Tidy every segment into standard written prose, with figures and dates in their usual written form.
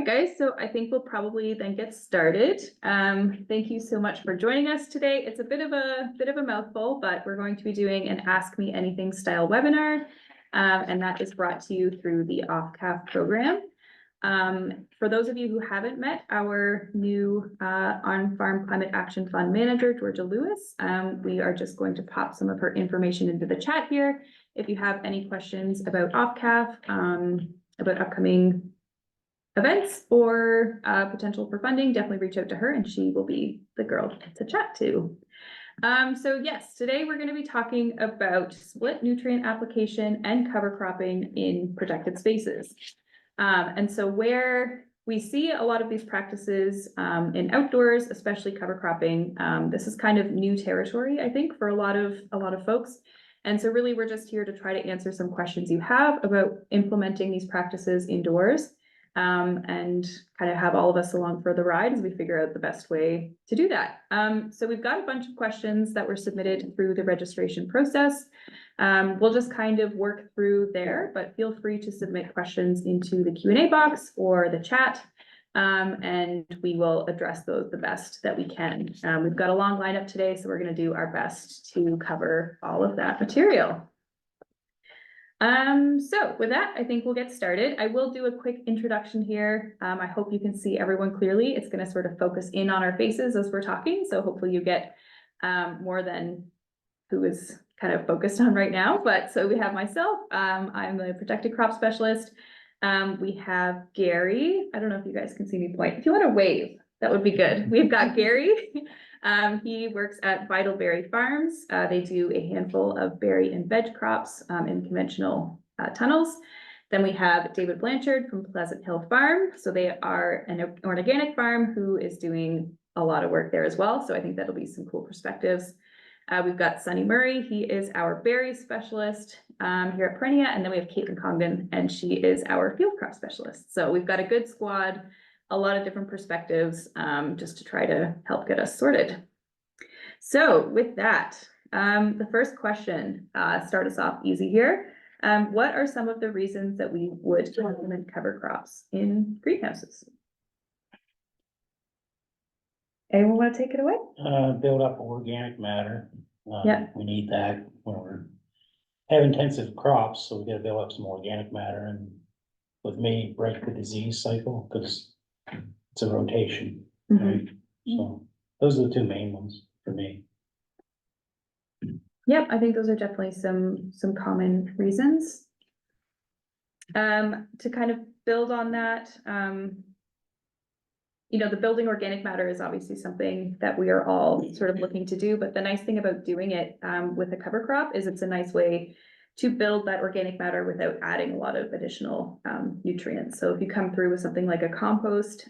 right, guys, so I think we'll probably then get started. Thank you so much for joining us today. It's a bit of a mouthful, but we're going to be doing an Ask Me Anything style webinar. And that is brought to you through the OFCAF program. For those of you who haven't met our new On-Farm Climate Action Fund manager, Georgia Lewis, we are just going to pop some of her information into the chat here. If you have any questions about OFCAF, about upcoming events or potential for funding, definitely reach out to her and she will be the girl to chat to. So yes, today we're going to be talking about split nutrient application and cover cropping in protected spaces. And so where we see a lot of these practices in outdoors, especially cover cropping, this is kind of new territory, I think, for a lot of folks. And so really, we're just here to try to answer some questions you have about implementing these practices indoors, and kind of have all of us along for the ride as we figure out the best way to do that. So we've got a bunch of questions that were submitted through the registration process. We'll just kind of work through there, but feel free to submit questions into the Q&A box or the chat. And we will address those the best that we can. We've got a long lineup today, so we're going to do our best to cover all of that material. So with that, I think we'll get started. I will do a quick introduction here. I hope you can see everyone clearly. It's going to sort of focus in on our faces as we're talking, so hopefully you get more than who is kind of focused on right now. But so we have myself, I'm a protected crop specialist. We have Gary. I don't know if you guys can see me point. If you want to wave, that would be good. We've got Gary. He works at Vital Berry Farms. They do a handful of berry and veg crops in conventional tunnels. Then we have David Blanchard from Pleasant Hill Farm. So they are an organic farm who is doing a lot of work there as well. So I think that'll be some cool perspectives. We've got Sunny Murray. He is our berry specialist here at Perennia. And then we have Caitlin Congdon, and she is our field crop specialist. So we've got a good squad, a lot of different perspectives, just to try to help get us sorted. So with that, the first question, start us off easy here. What are some of the reasons that we would implement cover crops in greenhouses? Anyone want to take it away? Build up organic matter. Yeah. We need that when we have intensive crops, so we gotta build up some organic matter and with me, break the disease cycle, because it's a rotation, right? So those are the two main ones for me. Yep, I think those are definitely some common reasons. To kind of build on that, you know, the building organic matter is obviously something that we are all sort of looking to do, but the nice thing about doing it with a cover crop is it's a nice way to build that organic matter without adding a lot of additional nutrients. So if you come through with something like a compost,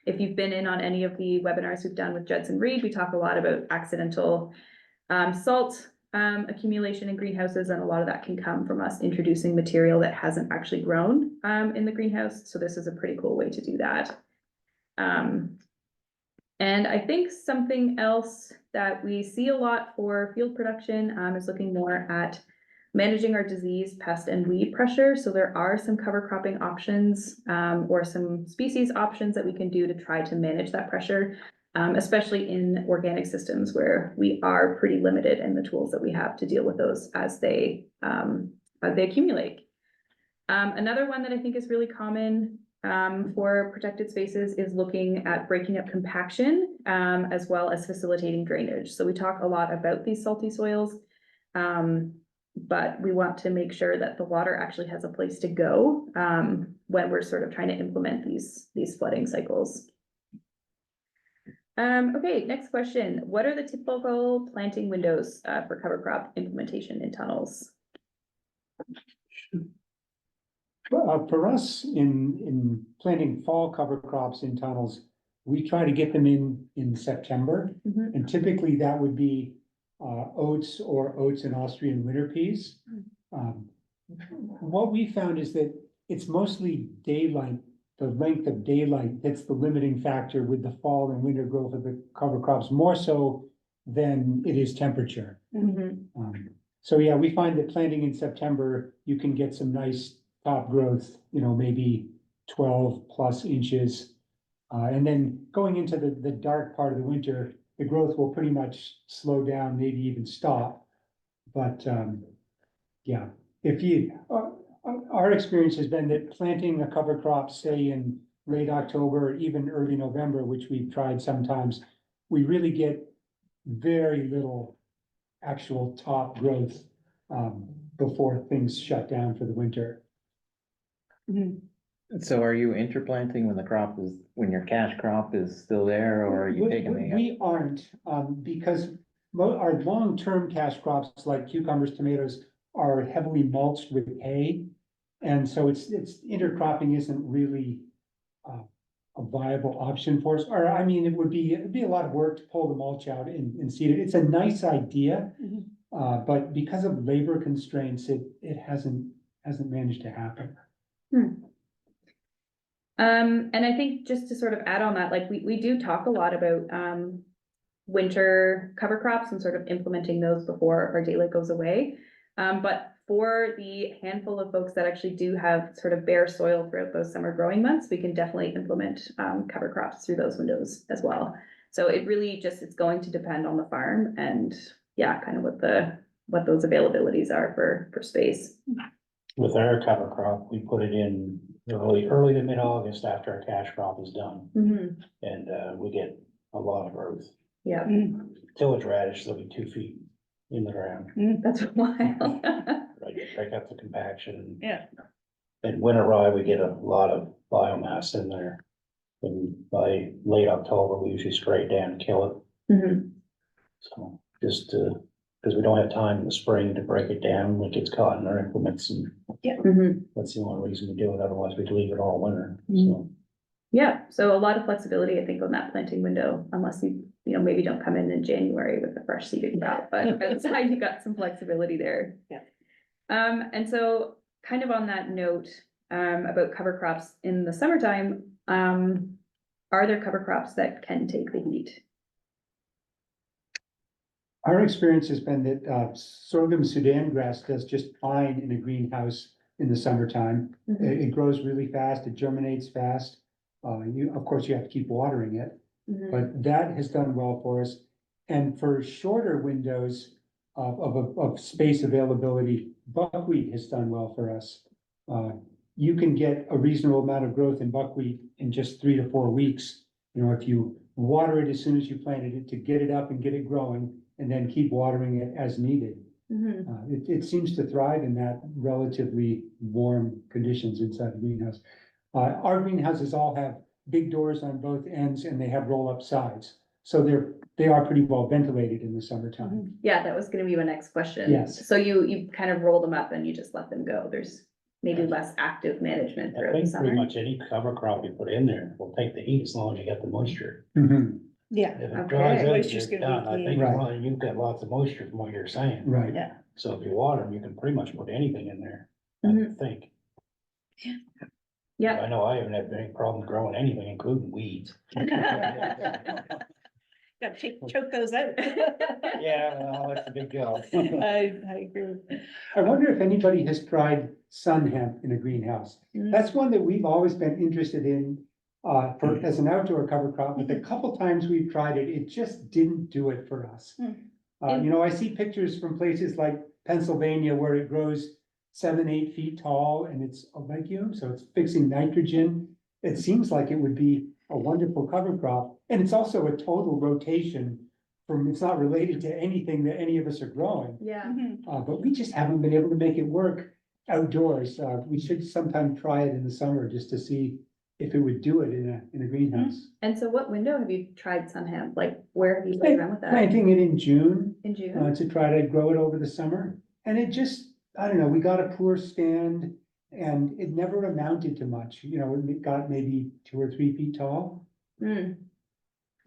if you've been in on any of the webinars we've done with Judson Reed, we talk a lot about accidental salt accumulation in greenhouses, and a lot of that can come from us introducing material that hasn't actually grown in the greenhouse. So this is a pretty cool way to do that. And I think something else that we see a lot for field production is looking more at managing our disease, pest, and weed pressure. So there are some cover cropping options or some species options that we can do to try to manage that pressure, especially in organic systems where we are pretty limited in the tools that we have to deal with those as they accumulate. Another one that I think is really common for protected spaces is looking at breaking up compaction as well as facilitating drainage. So we talk a lot about these salty soils, but we want to make sure that the water actually has a place to go when we're sort of trying to implement these flooding cycles. Okay, next question. What are the typical planting windows for cover crop implementation in tunnels? For us, in planting fall cover crops in tunnels, we try to get them in September. And typically that would be oats and Austrian winter peas. What we found is that it's mostly daylight, the length of daylight, that's the limiting factor with the fall and winter growth of the cover crops, more so than it is temperature. So yeah, we find that planting in September, you can get some nice top growth, you know, maybe 12+ inches. And then going into the dark part of the winter, the growth will pretty much slow down, maybe even stop. But, yeah, if you, our experience has been that planting a cover crop, say in late October, or even early November, which we've tried sometimes, we really get very little actual top growth, before things shut down for the winter. So are you interplanting when the crop is, when your cash crop is still there, or are you taking the? We aren't, because our long-term cash crops like cucumbers, tomatoes are heavily mulched with hay. And so it's intercropping isn't really a viable option for us, or I mean, it'd be a lot of work to pull the mulch out and seed it. It's a nice idea. But because of labor constraints, it hasn't managed to happen. And I think just to sort of add on that, like we do talk a lot about winter cover crops and sort of implementing those before our daylight goes away. But for the handful of folks that actually do have sort of bare soil throughout those summer growing months, we can definitely implement cover crops through those windows as well. So it really just, it's going to depend on the farm and yeah, kind of what those availabilities are for space. With our cover crop, we put it in early to mid-August after our cash crop is done, Mhm. and we get a lot of growth. Yeah, Tillage radish, they'll be 2 feet in the ground, that's wild. right up the compaction. Yeah. And winter rye, we get a lot of biomass in there. And by late October, we usually spray it down and kill it. Mhm. So just because we don't have time in the spring to break it down, it gets caught in our implements, and Mhm. that's the only reason we do it. Otherwise, we'd leave it all winter. Mm-hmm. So Yeah, so a lot of flexibility, I think, on that planting window, unless you maybe don't come in January with a fresh seeded crop, but outside you got some flexibility there. Yeah. And so kind of on that note, about cover crops in the summertime, are there cover crops that can take the heat? Our experience has been that sorghum Sudan grass does just fine in a greenhouse in the summertime. It grows really fast, it germinates fast. Of course, you have to keep watering it, Mhm. but that has done well for us. And for shorter windows of space availability, buckwheat has done well for us. You can get a reasonable amount of growth in buckwheat in just 3 to 4 weeks. If you water it as soon as you planted it to get it up and get it growing, and then keep watering it as needed. Mhm. It seems to thrive in that relatively warm conditions inside the greenhouse. Our greenhouses all have big doors on both ends and they have roll-up sides. So they are pretty well ventilated in the summertime. Yeah, that was gonna be my next question. Yes. So you kind of roll them up and you just let them go. There's maybe less active management I throughout the think pretty summer. much any cover crop you put in there will take the heat as long as you get the moisture. Mhm. Yeah, If it Okay. dries out, Moisture's you're gonna be done. I key. think Right. you've got lots of moisture from what you're saying. Right. yeah. So if you water them, you can pretty much put anything in there, I Mhm. think. Yeah, I know I haven't had any problem growing anything, including weeds. Gotta choke those out. Yeah, well, that's a big deal. I agree with that. I wonder if anybody has tried sun hemp in a greenhouse. That's one that we've always been interested in as an outdoor cover crop, but the couple times we've tried it, it just didn't do it for us. I see pictures from places like Pennsylvania where it grows 7, 8 feet tall and it's a legume, so it's fixing nitrogen. It seems like it would be a wonderful cover crop, and it's also a total rotation it's not related to anything that any of us are growing. yeah. But we just haven't been able to make it work outdoors. We should sometime try it in the summer just to see if it would do it in a greenhouse. And so what window have you tried sun hemp? Like, where have you played around with that? Planting it in June, In June? to try to grow it over the summer. And it just, I don't know, we got a poor stand and it never amounted to much. It got maybe 2 or 3 feet tall. Hmm.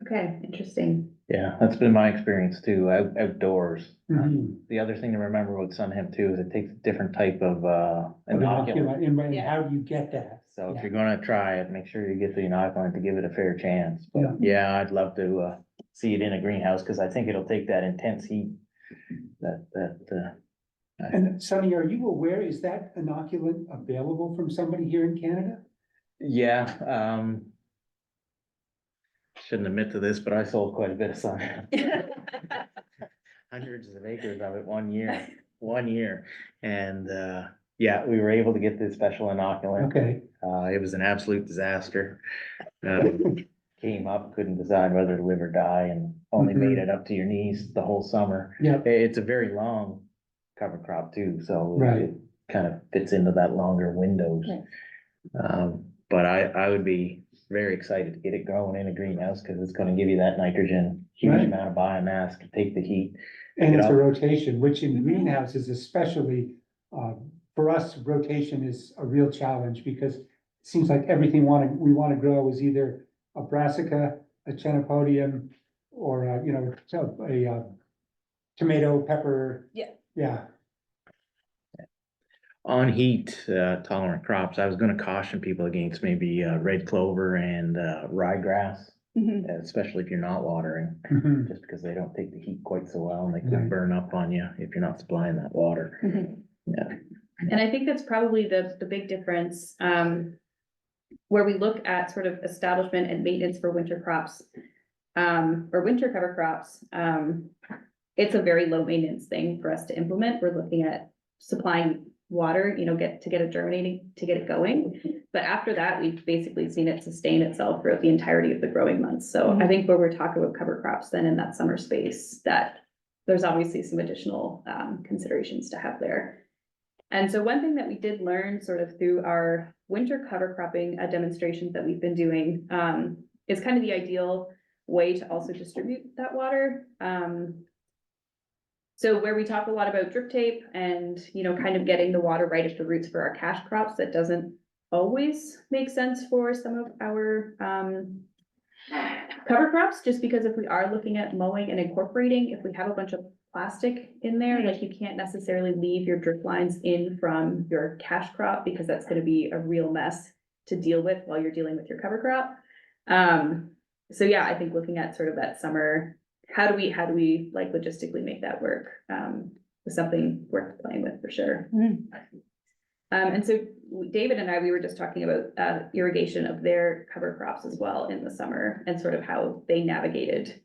Okay, interesting. Yeah, that's been my experience too, outdoors. Mhm. The other thing to remember with sun hemp too is it takes a different type of inoculant. And Yeah. how do you get that? So if Yeah. you're gonna try it, make sure you get the inoculant to give it a fair chance. Yeah. But yeah, I'd love to see it in a greenhouse, cause I think it'll take that intense heat. And Sonny, are you aware, is that inoculant available from somebody here in Canada? Yeah, shouldn't admit to this, but I sold quite a bit of sun. Hundreds of acres of it 1 year. And, yeah, we were able to get this special inoculant. Okay, It was an absolute disaster. Came up, couldn't decide whether to live or die and only made it up to your knees the whole summer. yeah, It's a very long cover crop too, so Right. it kind of fits into that longer windows. But I would be very excited to get it growing in a greenhouse, cause it's gonna give you that nitrogen, huge Right. amount of biomass to take the heat. and it's a know. rotation, which in Mhm. greenhouses especially, for us, rotation is a real challenge because it seems like everything we wanna grow is either a brassica, a chenopodium, or, a tomato, pepper. Yeah. Yeah, On heat tolerant crops, I was gonna caution people against maybe red clover and ryegrass, Mhm. especially if you're not watering. mhm, Just because they don't take the heat quite so well and they Right. could burn up on you if you're not supplying that water. Mhm. Yeah. And I think that's probably the big difference, where we look at sort of establishment and maintenance for winter crops. Or winter cover crops, it's a very low maintenance thing for us to implement. We're looking at supplying water, to get it germinating, to get it going. But after that, we've basically seen it sustain itself throughout the entirety of the growing months. So I think when we're talking about cover crops, then in that summer space, that there's obviously some additional considerations to have there. And so one thing that we did learn sort of through our winter cover cropping demonstrations that we've been doing is kind of the ideal way to also distribute that water. So where we talk a lot about drip tape and, kind of getting the water right at the roots for our cash crops, that doesn't always make sense for some of our cover crops, just because if we are looking at mowing and incorporating, if we have a bunch of plastic in there, like you can't necessarily leave your drip lines in from your cash crop because that's gonna be a real mess to deal with while you're dealing with your cover crop. So yeah, I think looking at sort of that summer, how do we like logistically make that work? Was something worth playing with for sure. Mhm. And so David and I, we were just talking about irrigation of their cover crops as well in the summer and sort of how they navigated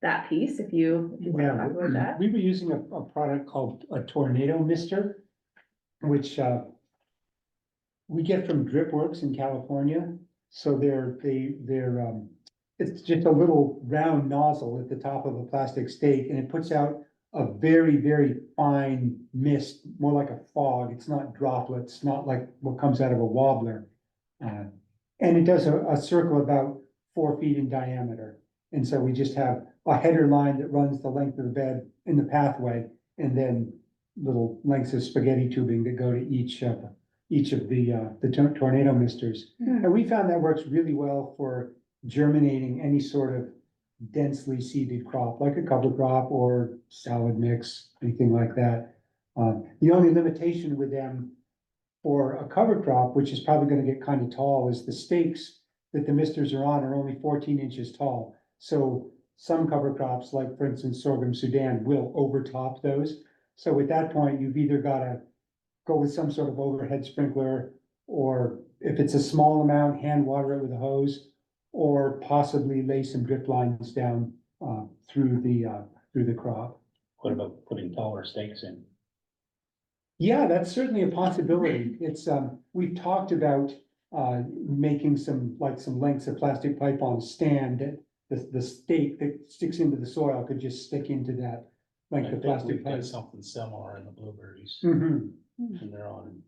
that piece, if you want to yeah. talk about that. We were using a product called a tornado mister, which, we get from Dripworks in California. So they're, it's just a little round nozzle at the top of a plastic stake and it puts out a very, very fine mist, more like a fog. It's not droplets, not like what comes out of a wobbler. And it does a circle about 4 feet in diameter. And so we just have a header line that runs the length of the bed in the pathway, and then little lengths of spaghetti tubing that go to each of the tornado misters. Hmm. And we found that works really well for germinating any sort of densely seeded crop, like a cover crop or salad mix, anything like that. The only limitation with them for a cover crop, which is probably gonna get kind of tall, is the stakes that the misters are on are only 14 inches tall. So some cover crops, like for instance, sorghum Sudan, will overtop those. So at that point, you've either gotta go with some sort of overhead sprinkler, or if it's a small amount, hand water it with a hose, or possibly lay some drip lines down, through the crop. What about putting taller stakes in? Yeah, that's certainly a possibility. It's, we've talked about, making some lengths of plastic pipe on a stand that the stake that sticks into the soil could just stick into that I length of think plastic we've got pipe. something similar in the blueberries, Mhm. and they're on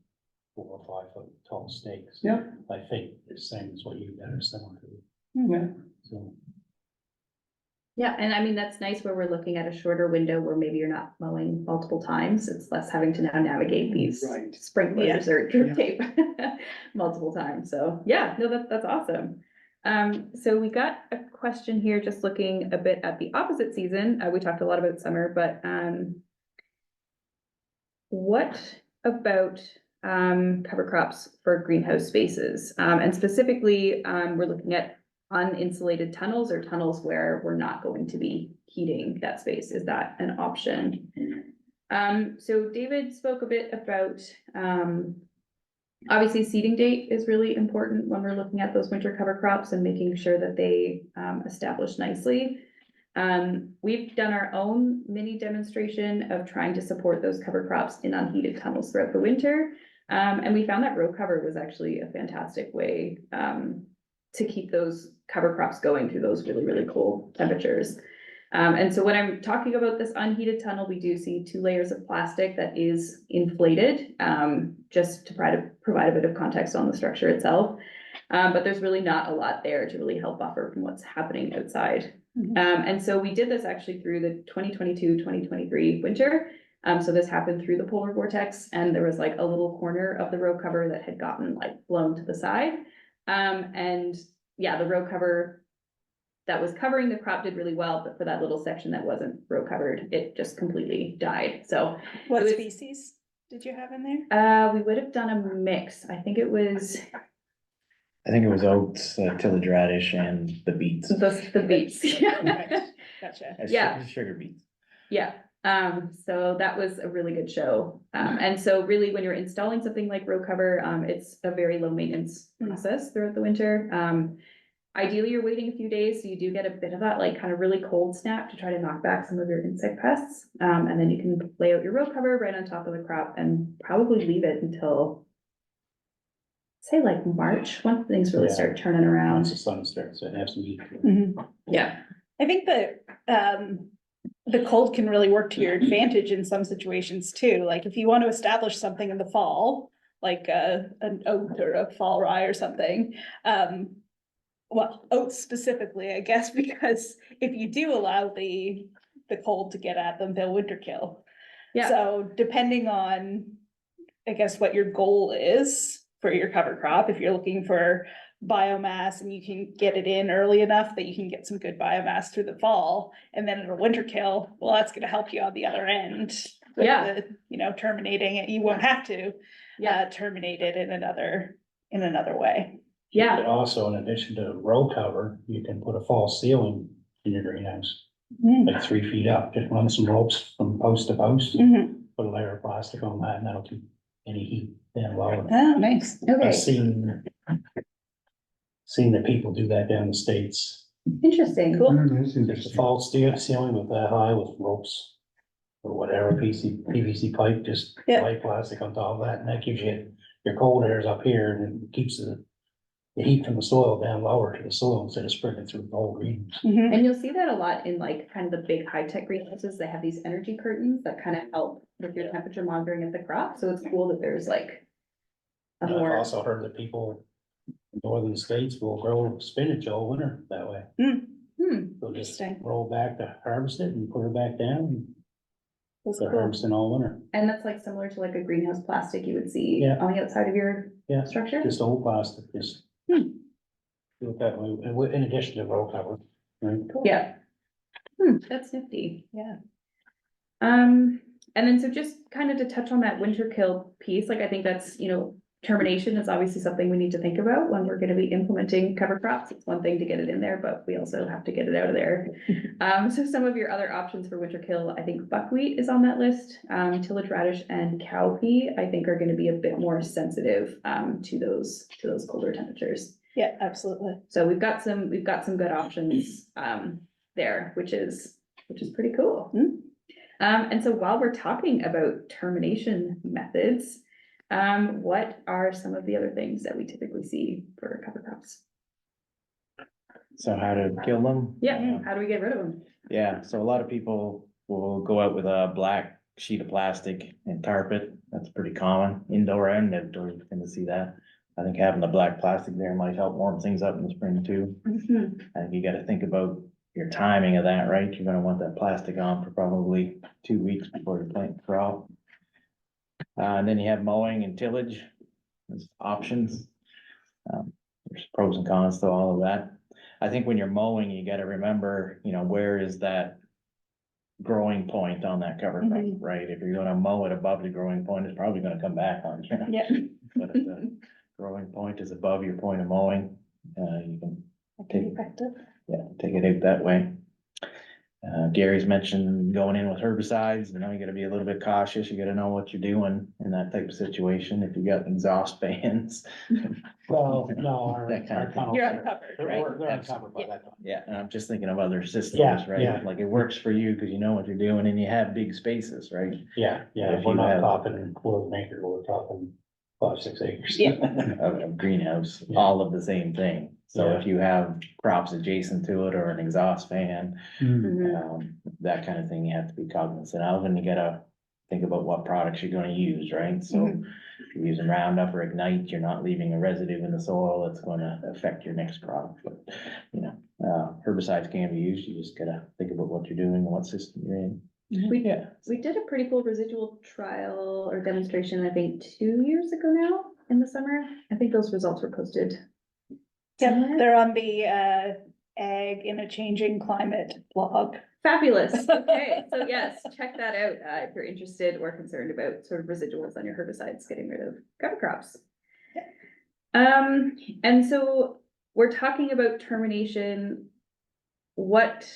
4 or 5 foot tall stakes. Yeah. I think the same as what you've got or similar to, Yeah, so. Yeah, and I mean, that's nice where we're looking at a shorter window where maybe you're not mowing multiple times. It's less having to now navigate these Right. sprinklers or drip Yeah. tape multiple times. So yeah, no, that's awesome. So we got a question here, just looking a bit at the opposite season. We talked a lot about summer, but what about cover crops for greenhouse spaces? And specifically, we're looking at uninsulated tunnels or tunnels where we're not going to be heating that space. Is that an option? So David spoke a bit about Obviously, seeding date is really important when we're looking at those winter cover crops and making sure that they establish nicely. We've done our own mini demonstration of trying to support those cover crops in unheated tunnels throughout the winter. And we found that row cover was actually a fantastic way to keep those cover crops going through those really, really cold temperatures. And so when I'm talking about this unheated tunnel, we do see 2 layers of plastic that is inflated, just to provide a bit of context on the structure itself. But there's really not a lot there to really help buffer from what's happening outside. Mhm. And so we did this actually through the 2022-2023 winter. So this happened through the polar vortex, and there was like a little corner of the row cover that had gotten like blown to the side. And yeah, the row cover that was covering the crop did really well, but for that little section that wasn't row covered, it just completely died. So What It was- species did you have in there? we would have done a mix. I think it was I think it was oats, tillage radish and the beets. the beets. Right. Gotcha. Yeah. Sugar beets. Yeah, so that was a really good show. And so really when you're installing something like row cover, it's a very low maintenance process throughout the winter. Ideally, you're waiting a few days, so you do get a bit of that like kind of really cold snap to try to knock back some of your insect pests. And then you can lay out your row cover right on top of the crop and probably leave it until say like March, once things really Yeah. start turning Once around. the sun starts, it has to be. Mhm. Yeah, I think that, the cold can really work to your advantage in some situations too. Like if you want to establish something in the fall, like an oat or a fall rye or something. Well, oats specifically, I guess, because if you do allow the cold to get at them, they'll winter kill. yeah, So depending on, I guess, what your goal is for your cover crop, if you're looking for biomass and you can get it in early enough that you can get some good biomass through the fall, and then it'll winter kill, well, that's gonna help you on the other end. with Yeah. the, you know, terminating it, you won't have to yeah, terminate it in another way. yeah. But also, in addition to row cover, you can put a false ceiling in your greenhouse, Mm. like 3 feet up, just run some ropes from post to post. Mhm. Put a layer of plastic on that, and that'll keep any heat down lower. Oh, nice. Okay, I've seen the people do that down the States. interesting. Cool. That's Just a interesting. false ceiling with that high with ropes or whatever, PVC pipe, just Yeah. lay plastic on top of that, and that gives you your cold airs up here and it keeps the heat from the soil down lower to the soil instead of spreading through the whole green. Mhm. And you'll see that a lot in like kind of the big high-tech greenhouses, they have these energy curtains that kind of help with your temperature monitoring of the crop, so it's cool that there's like a I've more, also heard that people in northern states will grow spinach all winter that way. They'll just Interesting. roll back to harvest it and put it back down, and That's they're cool. harvesting all winter. and that's like similar to like a greenhouse plastic you would see Yeah. on the outside of your Yeah, structure. just old plastic, just. Do it that way, and in addition to row cover, right? Yeah. That's nifty. Yeah. And then so just kind of to touch on that winter kill piece, like I think that's, you know, termination is obviously something we need to think about when we're gonna be implementing cover crops. It's one thing to get it in there, but we also have to get it out of there. So some of your other options for winter kill, I think buckwheat is on that list. Tillage radish and cowpea, I think are gonna be a bit more sensitive to those colder temperatures. Yeah, absolutely. So we've got some good options there, which is pretty cool. And so while we're talking about termination methods, what are some of the other things that we typically see for cover crops? So how to kill them? Yeah, how do we get rid of them? Yeah, so a lot of people will go out with a black sheet of plastic and tarp it. That's pretty common, indoor and outdoor, you tend to see that. I think having the black plastic there might help warm things up in the spring too. I think you gotta think about your timing of that, right? You're gonna want that plastic on for probably 2 weeks before you plant the crop. And then you have mowing and tillage as options. There's pros and cons to all of that. I think when you're mowing, you gotta remember, you know, where is that growing point on that cover crop, Mhm. right? If you're gonna mow it above the growing point, it's probably gonna come back on you. Yeah. But if the growing point is above your point of mowing, you can That can be effective. take it out that way. Gary's mentioned going in with herbicides, you know, you gotta be a little bit cautious, you gotta know what you're doing in that type of situation, if you got exhaust fans. Well, no, our That kind of thing. tunnels You're are- uncovered, they're- right? They're uncovered by that time. Yeah, and I'm just thinking of other systems, Yeah, right? yeah. Like it works for you, cause you know what you're doing and you have big spaces, right? Yeah, yeah, If we're you not have- talking quarter of an acre, we're talking 5, 6 acres. Yeah. Of greenhouse, Yeah. all of the same thing. So Yeah. if you have crops adjacent to it or an exhaust fan, Mhm. that kind of thing you have to be cognizant of, and you gotta think about what products you're gonna use, right? So Mhm. if you're using Roundup or Ignite, you're not leaving a residue in the soil that's gonna affect your next crop, but, you know, herbicides can be used, you just gotta think about what you're doing and what system you're in. Yeah. We did a pretty cool residual trial or demonstration, I think, 2 years ago now in the summer. I think those results were posted. Yep, somewhere. they're on the Ag in a Changing Climate blog. Fabulous. Okay, so yes, check that out if you're interested or concerned about sort of residuals on your herbicides, getting rid of cover crops. And so we're talking about termination. What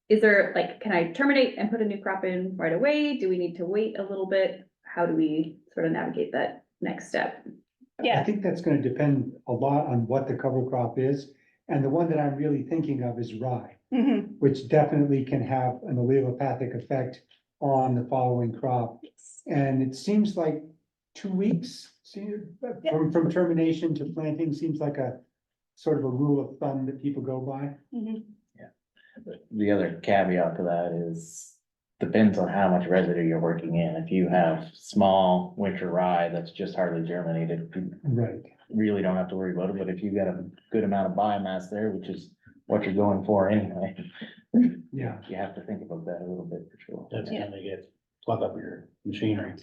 is there, like, can I terminate and put a new crop in right away? Do we need to wait a little bit? How do we sort of navigate that next step? I Yeah, think that's gonna depend a lot on what the cover crop is, and the one that I'm really thinking of is rye, mhm. which definitely can have an allelopathic effect on the following crop. And it seems like 2 weeks, from termination to planting seems like a sort of a rule of thumb that people go by. Mhm. The other caveat to that is, depends on how much residue you're working in. If you have small winter rye that's just hardly germinated, you Right. really don't have to worry about it, but if you've got a good amount of biomass there, which is what you're going for anyway, Yeah. you have to think about that a little bit for sure. That's Yeah. gonna get, plug up your machinery.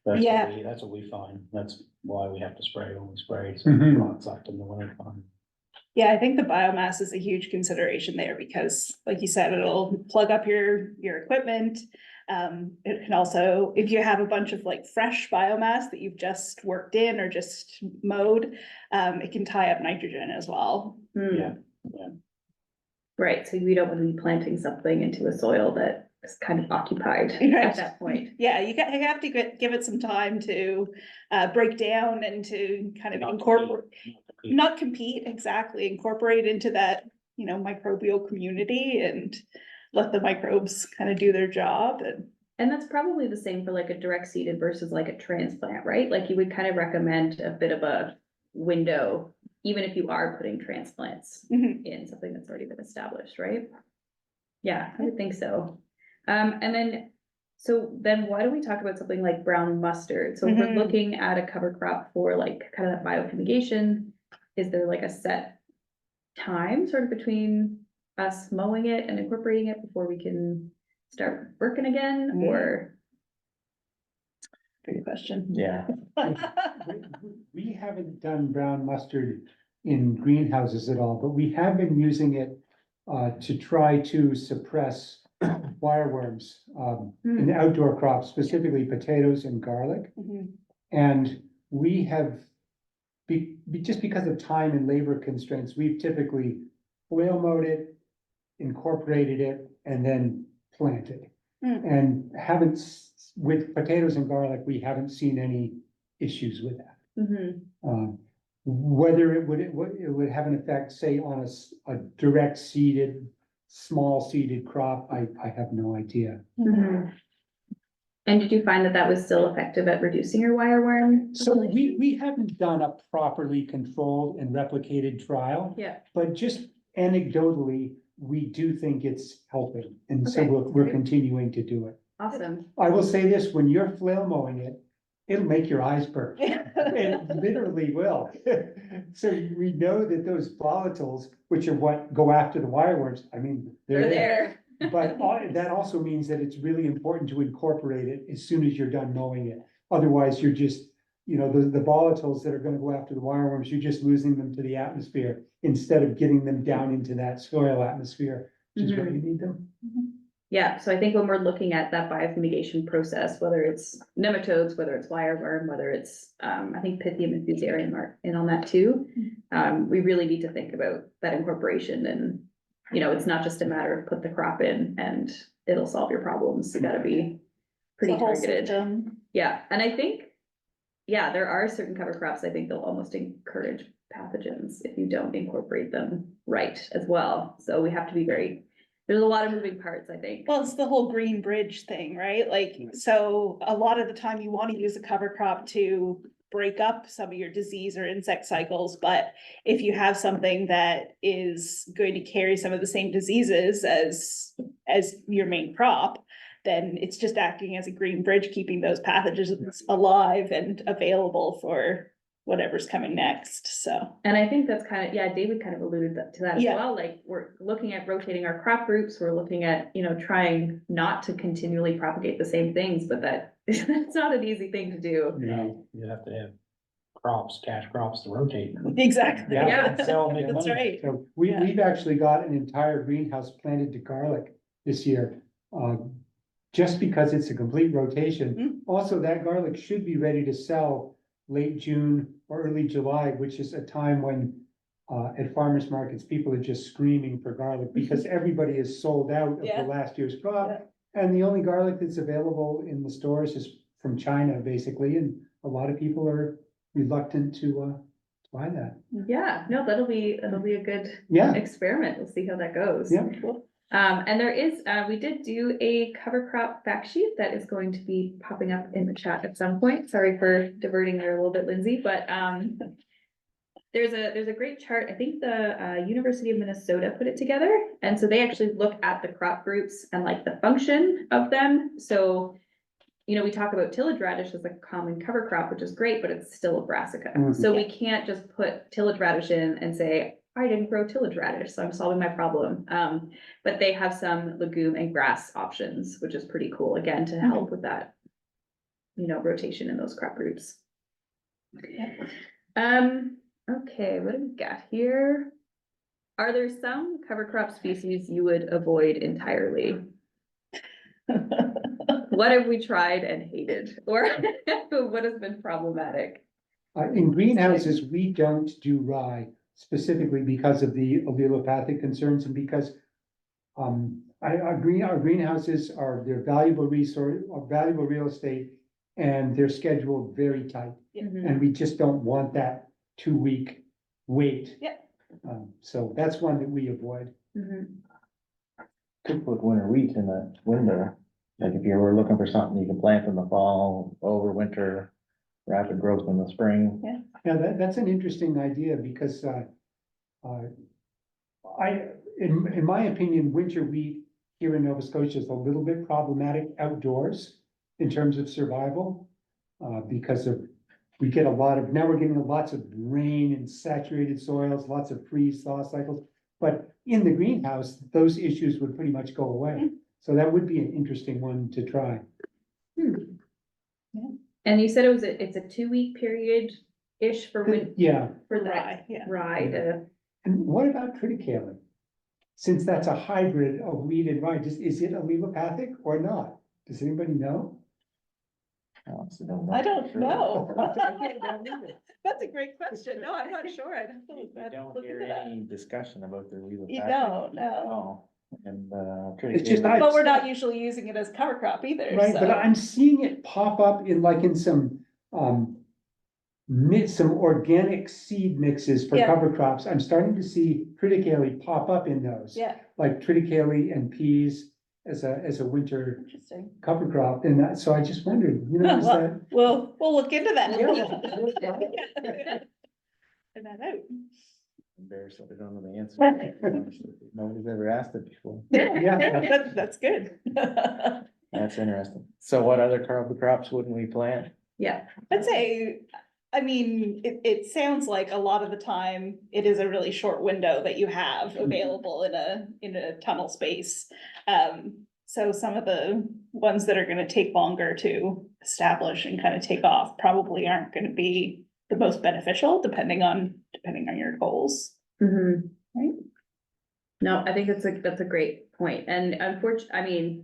That's Yeah. what we, that's what we find, that's why we have to spray when we spray, so Mhm. it's not sucked in the winter time. Yeah, I think the biomass is a huge consideration there because, like you said, it'll plug up your equipment. It can also, if you have a bunch of like fresh biomass that you've just worked in or just mowed, it can tie up nitrogen as well. Hmm. Yeah. Right, so we don't want to be planting something into a soil that is kind of occupied Right. at that point. Yeah, you have to give it some time to break down and to kind of Not incorporate, compete. not compete, exactly, incorporate into that, you know, microbial community and let the microbes kind of do their job and. And that's probably the same for like a direct seeded versus like a transplant, right? Like you would kind of recommend a bit of a window, even if you are putting transplants Mhm. in something that's already been established, right? Yeah, I would think so. And then, so then why don't we talk about something like brown mustard? So if we're Mhm. looking at a cover crop for like kind of that biofumigation, is there like a set time sort of between us mowing it and incorporating it before we can start working again, Mm. or? Good question. Yeah, We haven't done brown mustard in greenhouses at all, but we have been using it to try to suppress wireworms in outdoor crops, specifically potatoes and garlic. Mhm. And we have, just because of time and labor constraints, we've typically flail mowed it, incorporated it, and then planted. Mm. And with potatoes and garlic, we haven't seen any issues with that. Mhm. Whether it would have an effect, say, on a direct seeded, small seeded crop, I have no idea. Mhm. And did you find that that was still effective at reducing your wireworm? So we haven't done a properly controlled and replicated trial, Yeah, but just anecdotally, we do think it's helping. And so Okay, we're great. continuing to do it. awesome. I will say this, when you're flail mowing it, it'll make your eyes burn. It literally will. So we know that those volatiles, which are what go after the wireworms, I mean, they're there. But that also means that it's really important to incorporate it as soon as you're done mowing it. Otherwise, you're just, you know, the volatiles that are gonna go after the wireworms, you're just losing them to the atmosphere instead of getting them down into that soil atmosphere, which is where you need them. Yeah, so I think when we're looking at that biofumigation process, whether it's nematodes, whether it's wireworm, whether it's, I think Pythium and Fusarium are in on that too. We really need to think about that incorporation and you know, it's not just a matter of put the crop in and it'll solve your problems. You gotta be pretty It's a whole targeted. system. Yeah, and I think, yeah, there are certain cover crops, I think they'll almost encourage pathogens if you don't incorporate them right as well. So we have to be there's a lot of moving parts, I think. Well, it's the whole green bridge thing, right? Like, so a lot of the time you want to use a cover crop to break up some of your disease or insect cycles, but if you have something that is going to carry some of the same diseases as your main crop, then it's just acting as a green bridge, keeping those pathogens alive and available for whatever's coming next, so. And I think that's kind of, yeah, David kind of alluded to that as Yeah. well, like, we're looking at rotating our crop groups, we're looking at, you know, trying not to continually propagate the same things, but that's not an easy thing to do. You know, you have to have crops, cash crops to rotate. Exactly. Yeah. And sell, make That's money. right. So Yeah. we've actually got an entire greenhouse planted to garlic this year. Just because it's a complete rotation. Also, that garlic should be ready to sell late June or early July, which is a time when at farmers markets, people are just screaming for garlic because everybody is sold out of Yeah. the last year's crop. And the only garlic that's available in the stores is from China, basically, and a lot of people are reluctant to buy that. Yeah, no, that'll be a good Yeah, experiment, we'll see how that goes. yeah. And there is, we did do a cover crop fact sheet that is going to be popping up in the chat at some point. Sorry for diverting there a little bit, Lindsay, but, there's a great chart. I think the, University of Minnesota put it together. And so they actually look at the crop groups and like the function of them. So, you know, we talk about tillage radish as a common cover crop, which is great, but it's still a brassica. Mhm. So we can't just put tillage radish in and say, I didn't grow tillage radish, so I'm solving my problem. But they have some legume and grass options, which is pretty cool, again, to help with that, you know, rotation in those crop groups. Okay, what do we got here? Are there some cover crop species you would avoid entirely? What have we tried and hated, or what has been problematic? In greenhouses, we don't do rye specifically because of the allelopathic concerns and because our greenhouses they're valuable resource, valuable real estate, and they're scheduled very tight. Mhm. And we just don't want that 2-week wait. Yeah. So that's one that we avoid. Mhm. Could put winter wheat in the window, like if you were looking for something you can plant in the fall, over winter, rapid growth in the spring. Yeah, that's an interesting idea because in my opinion, winter wheat here in Nova Scotia is a little bit problematic outdoors in terms of survival. Because we get now we're getting lots of rain and saturated soils, lots of freeze-thaw cycles. But in the greenhouse, those issues would pretty much go away. So that would be an interesting one to try. And you said it's a 2-week period-ish for when, Yeah, for that Rye, yeah. rye to, and what about triticale? Since that's a hybrid of wheat and rye, is it allelopathic or not? Does anybody know? I honestly don't know. I don't for know. That's a great question. No, I'm not sure. I'd have to You look don't look hear into that. any discussion about the wheel. You don't, no. Oh, and, It's just triticale- But we're not usually using it as cover crop either, Right, but so. I'm seeing it pop up in some some organic seed mixes for Yeah. cover crops. I'm starting to see triticale pop up in those. Yeah, Like triticale and peas as a winter interesting. cover crop, and so I just wondered, you know, is Well, that? we'll look into that. Yeah. Find that out. Embarrassed that I don't know the answer. Nobody's ever asked it before. Yeah. That's good. That's interesting. So what other cover crops wouldn't we plant? yeah. I'd say, I mean, it sounds like a lot of the time, it is a really short window that you have available in a tunnel space. So some of the ones that are gonna take longer to establish and kind of take off probably aren't gonna be the most beneficial, depending on your goals. Mhm. Right. No, I think that's a great point. And unfortunately,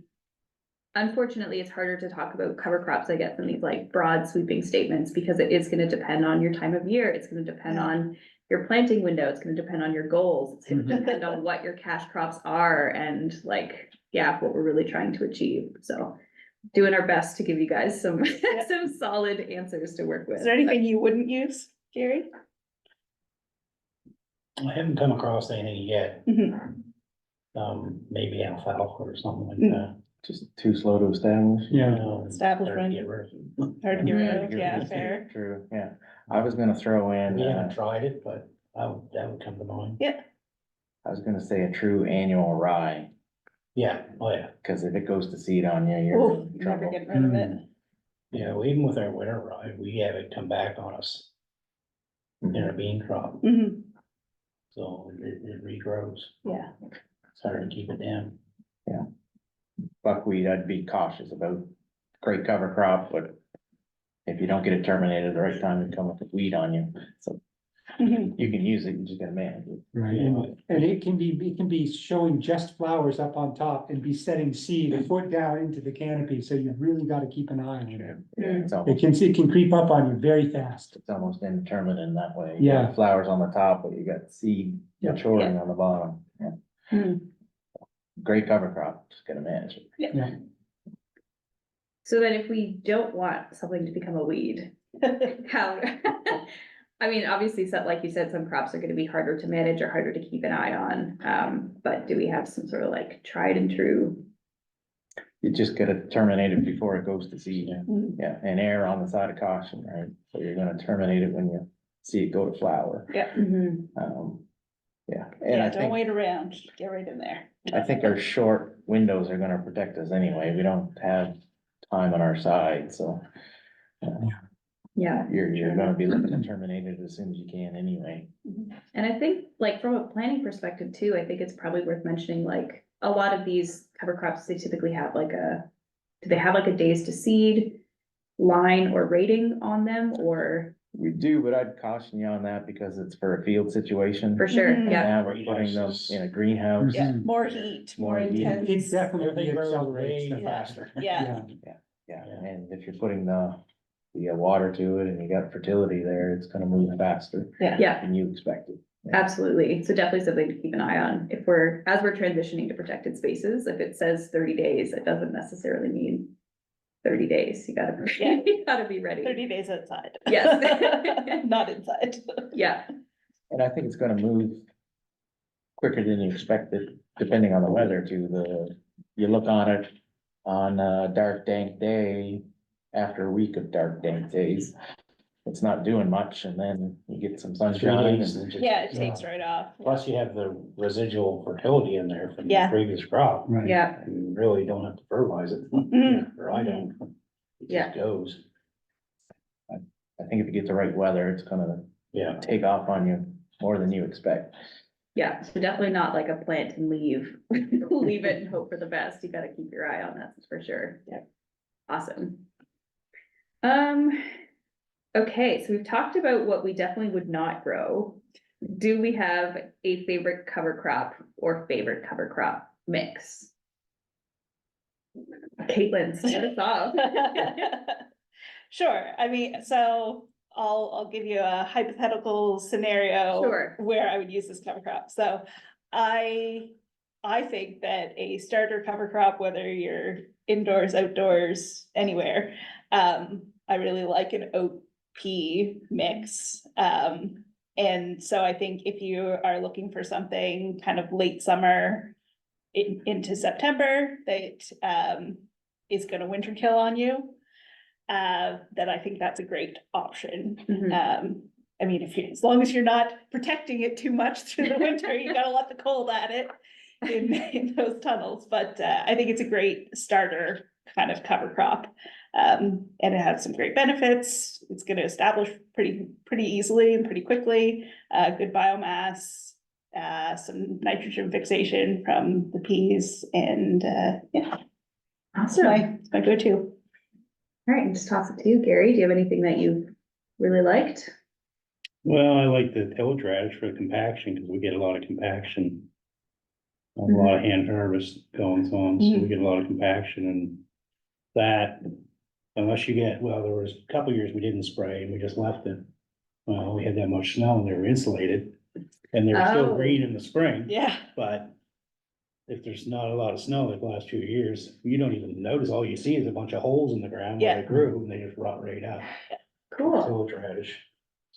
it's harder to talk about cover crops, I guess, in these like broad sweeping statements, because it is gonna depend on your time of year. It's gonna depend Yeah. on your planting window, it's gonna depend on your goals, it's gonna depend on what your cash crops are and like, yeah, what we're really trying to achieve, so. Doing our best to give you guys some, some solid answers to work with. Is there anything you wouldn't use, Gary? I haven't come across anything yet, Mhm. maybe alfalfa or something like Mm. that. Just too slow to establish. Yeah, Establishment. Hard to get rid of. Hard to get rid of, Mhm. yeah, fair. True, yeah. I was gonna throw in, We haven't tried it, but that would come to mind. I was gonna say a true annual rye, Yeah, oh yeah, cause if it goes to seed on you, you're Oh, in never trouble. getting rid of it. yeah, well, even with our winter rye, we have it come back on us in our bean crop, Mhm. so it regrows. Yeah, It's hard to keep it down. Buckwheat, I'd be cautious about. Great cover crop, but if you don't get it terminated at the right time, it come with a weed on you. So Mhm. you can use it, you just gotta manage it. right, and it can be showing just flowers up on top and be setting seed a foot down into the canopy, so you've really gotta keep an eye on it. Yeah, it's It almost, can creep up on you very fast. it's almost indeterminate in that way. You got Yeah. Flowers on the top, but you got seed Yeah. maturing on the bottom. Yeah. Mhm. Great cover crop, just gotta manage it. Yeah, So then if we don't want something to become a weed, how? I mean, obviously, so like you said, some crops are gonna be harder to manage or harder to keep an eye on, but do we have some sort of like tried and true? You just gotta terminate it before it goes to seed. Mhm. Yeah, and err on the side of caution, right? So you're gonna terminate it when you see it go to flower. Yeah, and Yeah, I don't think, wait around, get right in there. I think our short windows are gonna protect us anyway. We don't have time on our side, so. Yeah, You're gonna be looking to terminate it as soon as you can anyway. and I think like from a planning perspective too, I think it's probably worth mentioning, like, a lot of these cover crops, they typically have like do they have like a days to seed line or rating on them, or We do, but I'd caution you on that because it's for a field situation. for sure, Mhm. yeah, Now we're putting them in a greenhouse. Yeah, Mhm. more heat, more More heat. intense. it definitely Everything grows accelerates way them. faster. Yeah, Yeah, and if you're putting the water to it and you got fertility there, it's gonna move faster yeah, than you expected. absolutely. So definitely something to keep an eye on if as we're transitioning to protected spaces, if it says 30 days, it doesn't necessarily mean 30 days. You gotta, Yeah. you gotta be ready. 30 days outside. Yes. Not inside. Yeah, And I think it's gonna move quicker than you expected, depending on the weather too. You look on it on a dark dank day, after a week of dark dank days. It's not doing much and then you get some 3 sunshine days and and just- Yeah, it takes right off. Plus you have the residual fertility in there from the Yeah. previous crop. Right. yeah, You really don't have to fertilize it, Mhm. or I don't. It Yeah. just goes, I think if you get the right weather, it's gonna yeah. take off on you more than you expect. yeah. So definitely not like a plant and leave, leave it and hope for the best. You gotta keep your eye on that for sure. Yeah. Awesome. Okay, so we've talked about what we definitely would not grow. Do we have a favorite cover crop or favorite cover crop mix? Caitlin, start us off. Sure, I mean, so I'll give you a hypothetical scenario. Sure. Where I would use this cover crop, so I think that a starter cover crop, whether you're indoors, outdoors, anywhere. I really like an oat pea mix. And so I think if you are looking for something kind of late summer into September, that is gonna winter kill on you. Then I think that's a great option. Mhm. I mean, as long as you're not protecting it too much through the winter, you gotta let the cold at it in those tunnels, but I think it's a great starter kind of cover crop. And it has some great benefits. It's gonna establish pretty easily and pretty quickly, good biomass, some nitrogen fixation from the peas, and yeah, Awesome. it's my go-to. All right, and just toss it to you, Gary. Do you have anything that you really liked? Well, I like the tillage radish for compaction, because we get a lot of compaction. A lot of hand harvest going on, so we get a lot of compaction and that, unless you get, well, there was a couple years we didn't spray and we just left it. Well, we had that much snow and they were insulated, and they were still Oh. green in the spring. Yeah, But if there's not a lot of snow like the last few years, you don't even notice, all you see is a bunch of holes in the ground where Yeah. they grew, and they just rot right out. Cool. Tillage radish.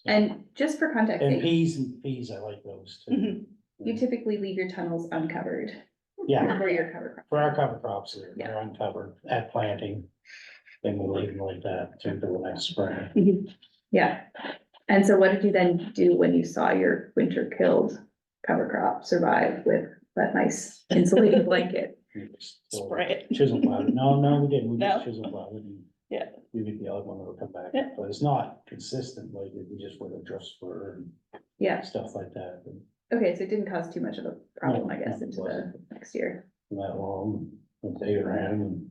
And just for context, And sake, peas, I like those too. Mhm. you typically leave your tunnels uncovered Yeah, for your cover crop. for our cover crops, they're Yeah. uncovered at planting. Then we leave them like that through the next spring. Yeah. And so what did you then do when you saw your winter killed cover crop survive with that nice insulating blanket? We just still Spray it. Chisel plowed it. No, we didn't. We No? just chisel plowed it and. Yeah. You get the other one that'll come back, Yeah. but it's not consistent, like we just with a dress spur and Yeah, stuff like that. And okay, so it didn't cause too much of a problem, I No, guess, no, it into the wasn't. next year. that long, and they ran and.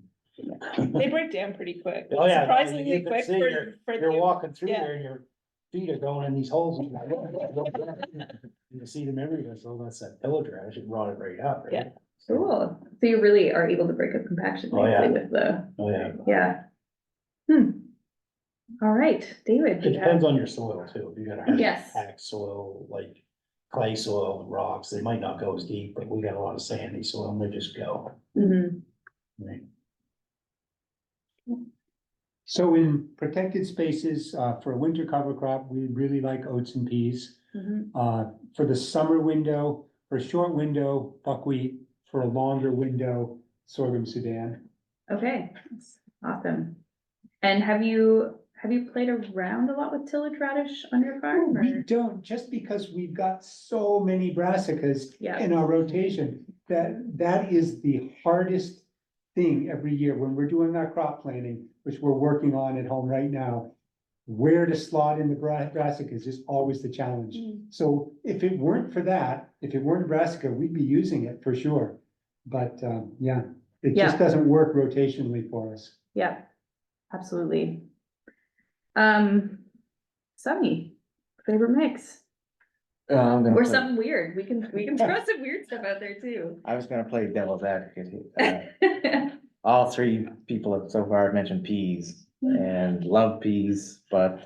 They break down pretty quick. Oh, yeah. Surprisingly You can quick see for You're you. walking through Yeah. there and your feet are going in these holes. And you see them everywhere, so that's that tillage radish, it rotted right out, right? Yeah. Cool. So you really are able to break up compaction Oh, yeah. nicely with the, Oh, yeah. yeah. Hmm. All right, David. It you depends have- on your soil too. If you got a hard Yes. packed soil, like clay soil, rocks, they might not go as deep, but we got a lot of sandy soil, and they just go. Mhm. Right. So in protected spaces, for a winter cover crop, we really like oats and peas. Mhm. For the summer window, for a short window, buckwheat, for a longer window, sorghum Sudan. Okay, awesome. And have you played around a lot with tillage radish on your farm? We or- don't, just because we've got so many brassicas Yeah. in our rotation, that is the hardest thing every year when we're doing our crop planning, which we're working on at home right now. Where to slot in the brassicas is always the challenge. Mm. So if it weren't for that, if it weren't brassica, we'd be using it for sure. But, yeah, it just Yeah. doesn't work rotationally for us. Yeah, absolutely. Sunny, favorite mix, I'm gonna or play- something weird, we can throw some weird stuff out there too. I was gonna play devil's advocate. All three people have so far mentioned peas and love peas, but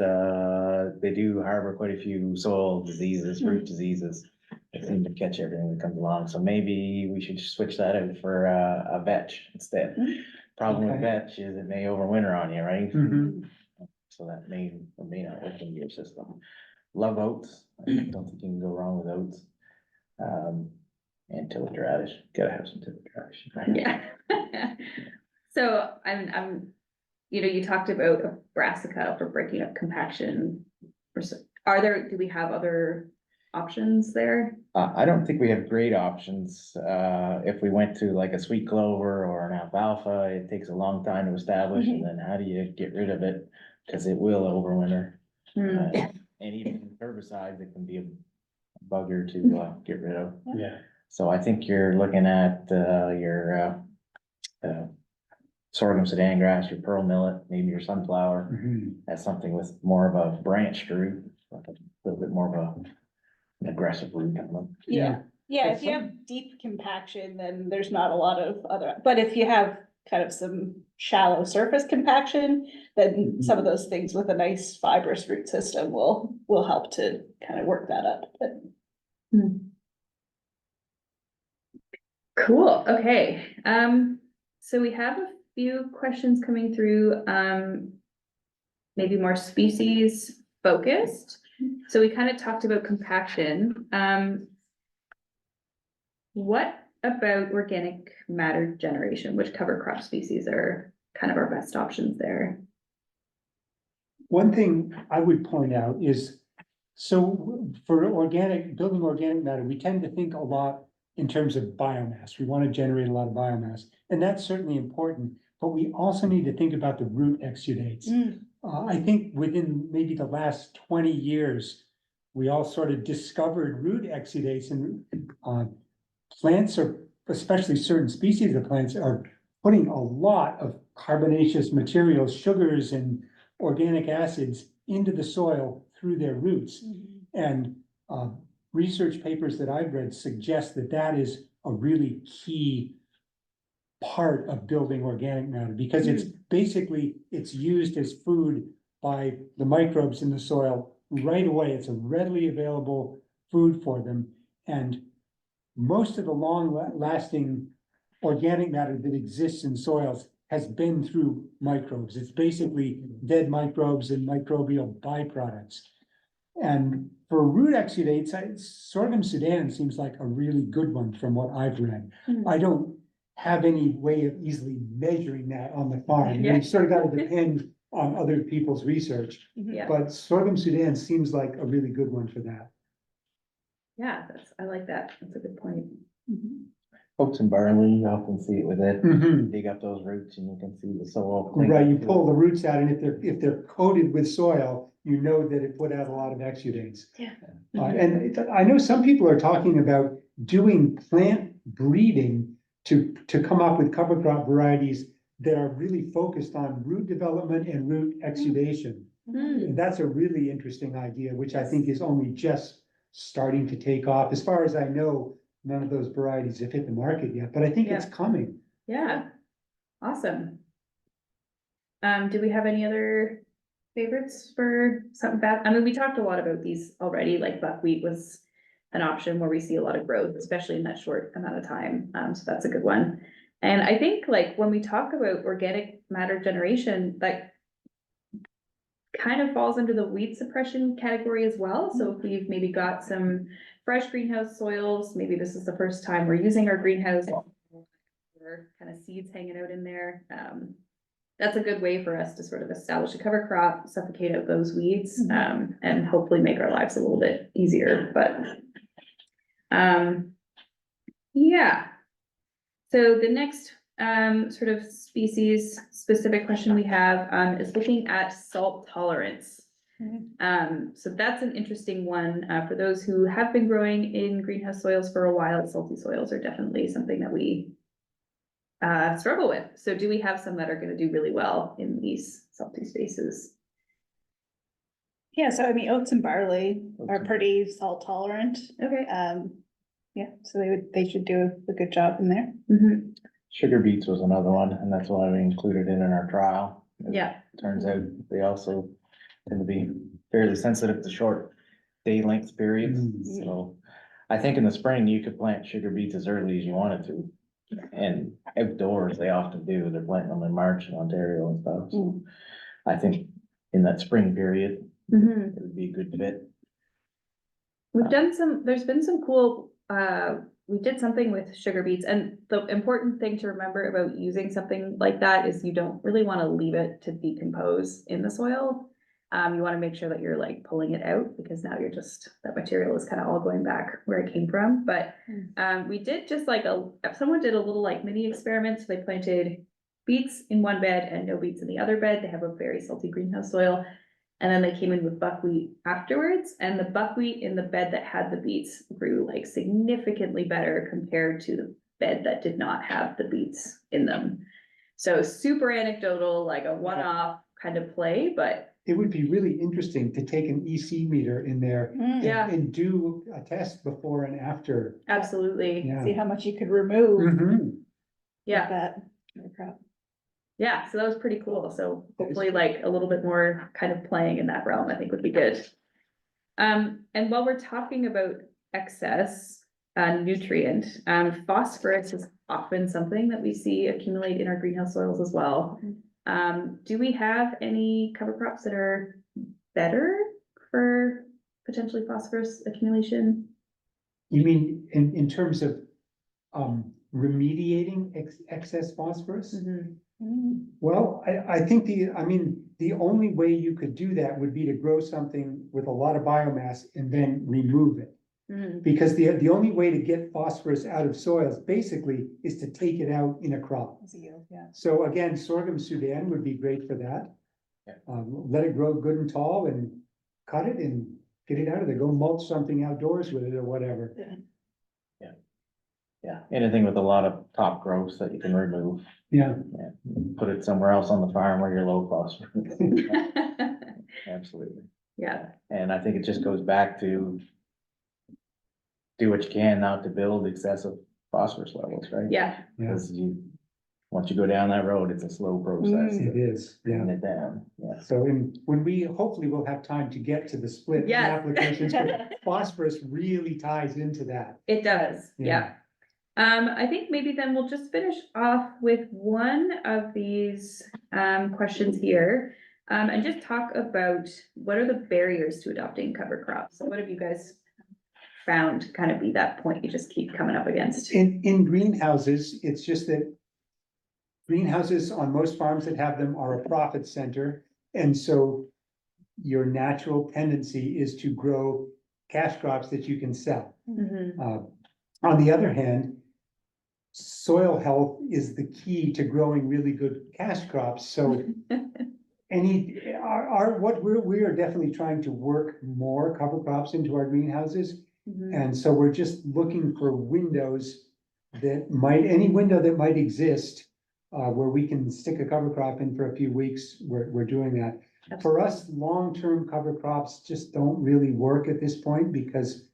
they do harbor quite a few soil diseases, root diseases. They seem to catch everything that comes along, so maybe we should switch that out for a vetch instead. Problem with Okay. vetch is it may overwinter on you, right? Mhm. So that may or may not work in your system. Love oats, I don't think you can go wrong with oats. And tillage radish, gotta have some tillage radish. Yeah. So you talked about a brassica for breaking up compaction. Do we have other options there? I don't think we have great options. If we went to like a sweet clover or an alfalfa, it takes a long time to establish, and then how do you get rid of it? Cause it will overwinter. Hmm. And even herbicides, it can be a bugger to get rid of. Yeah, So I think you're looking at your sorghum Sudan grass, your pearl millet, maybe your sunflower. Mhm. That's something with more of a branched root, like a little bit more of an aggressive root coming. Yeah, yeah, if you have deep compaction, then there's not a lot of other, but if you have kind of some shallow surface compaction, then some of those things with a nice fibrous root system will help to kind of work that up, but. Cool, okay, so we have a few questions coming through, maybe more species focused. So we kind of talked about compaction, what about organic matter generation? Which cover crop species are kind of our best options there? One thing I would point out is, so for building organic matter, we tend to think a lot in terms of biomass. We want to generate a lot of biomass, and that's certainly important, but we also need to think about the root exudates. I think within maybe the last 20 years, we all sort of discovered root exudates, and plants are, especially certain species of plants, are putting a lot of carbonaceous materials, sugars and organic acids into the soil through their roots. And research papers that I've read suggest that that is a really key part of building organic matter, because it's basically, it's used as food by the microbes in the soil right away. It's a readily available food for them. And most of the lasting organic matter that exists in soils has been through microbes. It's basically dead microbes and microbial byproducts. And for root exudates, sorghum Sudan seems like a really good one from what I've read. Hmm. I don't have any way of easily measuring that on the farm. Yeah. You sort of got to depend on other people's research. Yeah, But sorghum Sudan seems like a really good one for that. yeah, I like that. That's a good point. Oats and barley, you often see it with it. Mhm. Dig up those roots and you can see the soil. Right, you pull the roots out, and if they're coated with soil, you know that it put out a lot of exudates. Yeah. And I know some people are talking about doing plant breeding to come up with cover crop varieties that are really focused on root development and root exudation. Hmm. And that's a really interesting idea, which I think is only just starting to take off. As far as I know, none of those varieties have hit the market yet, but I think it's Yeah. coming. Yeah, awesome. Do we have any other favorites for something bad? I mean, we talked a lot about these already, like buckwheat was an option where we see a lot of growth, especially in that short amount of time. So that's a good one. And I think like when we talk about organic matter generation, that kind of falls under the weed suppression category as well. So if we've maybe got some fresh greenhouse soils, maybe this is the first time we're using our greenhouse, or kind of seeds hanging out in there. That's a good way for us to sort of establish a cover crop, suffocate out those weeds, and hopefully make our lives a little bit easier, but yeah. So the next sort of species specific question we have is looking at salt tolerance. So that's an interesting one for those who have been growing in greenhouse soils for a while. Salty soils are definitely something that we struggle with. So do we have some that are going to do really well in these salty spaces? Yeah, so I mean, oats and barley are and- pretty salt tolerant. Okay. Yeah, so they should do a good job in there. Mhm. Sugar beets was another one, and that's why we included it in our trial. Yeah. Turns out they also tend to be fairly sensitive to short day length periods, so. I think in the spring you could plant sugar beets as early as you wanted to. And outdoors, they often do, they're planting them in March in Ontario and stuff, so. I think in that spring period, Mhm. it would be a good fit. We've done there's been some cool, we did something with sugar beets, and the important thing to remember about using something like that is you don't really wanna leave it to decompose in the soil. You wanna make sure that you're like pulling it out, because now that material is kind of all going back where it came from, but we did just like someone did a little like mini experiment, so they planted beets in one bed and no beets in the other bed. They have a very salty greenhouse soil. And then they came in with buckwheat afterwards, and the buckwheat in the bed that had the beets grew like significantly better compared to the bed that did not have the beets in them. So super anecdotal, like a one-off kind of play, but It would be really interesting to take an EC meter in there yeah, and do a test before and after. absolutely. Yeah. See how much you could remove with Mhm. Yeah, that crop. yeah, so that was pretty cool. So hopefully like a little bit more kind of playing in that realm, I think would be good. And while we're talking about excess nutrient, phosphorus is often something that we see accumulate in our greenhouse soils as well. Do we have any cover crops that are better for potentially phosphorus accumulation? You mean in terms of remediating excess phosphorus? Mhm. Well, I think the only way you could do that would be to grow something with a lot of biomass and then remove it. Mhm. Because the only way to get phosphorus out of soils basically is to take it out in a crop. As a yield, yeah. So again, sorghum Sudan would be great for that. Yeah. Let it grow good and tall and cut it and get it out of there. Go mulch something outdoors with it or whatever. Yeah, anything with a lot of top growths that you can remove, Yeah. put it somewhere else on the farm where you're low phosphorus. Absolutely. Yeah, And I think it just goes back to do what you can not to build excessive phosphorus levels, right? yeah, Yeah. Because once you go down that road, it's a slow process. It to is, yeah. Bring it down, yeah. So when we, hopefully we'll have time to get to the split Yes. applications, but phosphorus really ties into that. It does, yeah. I think maybe then we'll just finish off with one of these questions here. And just talk about what are the barriers to adopting cover crops? So what have you guys found to kind of be that point you just keep coming up against? In greenhouses, it's just that greenhouses on most farms that have them are a profit center. And so your natural tendency is to grow cash crops that you can sell. Mhm. On the other hand, soil health is the key to growing really good cash crops, so what we are definitely trying to work more cover crops into our greenhouses. Mhm. And so we're just looking for windows any window that might exist, where we can stick a cover crop in for a few weeks, we're doing that. For us, long-term cover crops just don't really work at this point because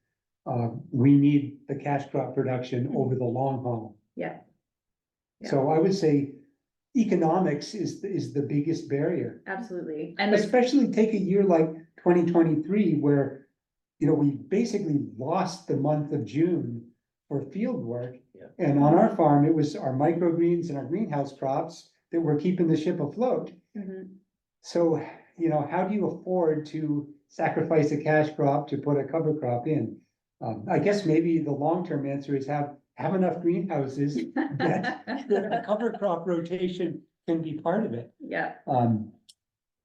we need the cash crop production over the long haul. Yeah. So I would say economics is the biggest barrier. Absolutely. And there's, Especially take a year like 2023 where, we basically lost the month of June for field work. Yeah. And on our farm, it was our microgreens and our greenhouse crops that were keeping the ship afloat. Mhm. So, how do you afford to sacrifice a cash crop to put a cover crop in? I guess maybe the long-term answer is have enough greenhouses that a cover crop rotation can be part of it. Yeah,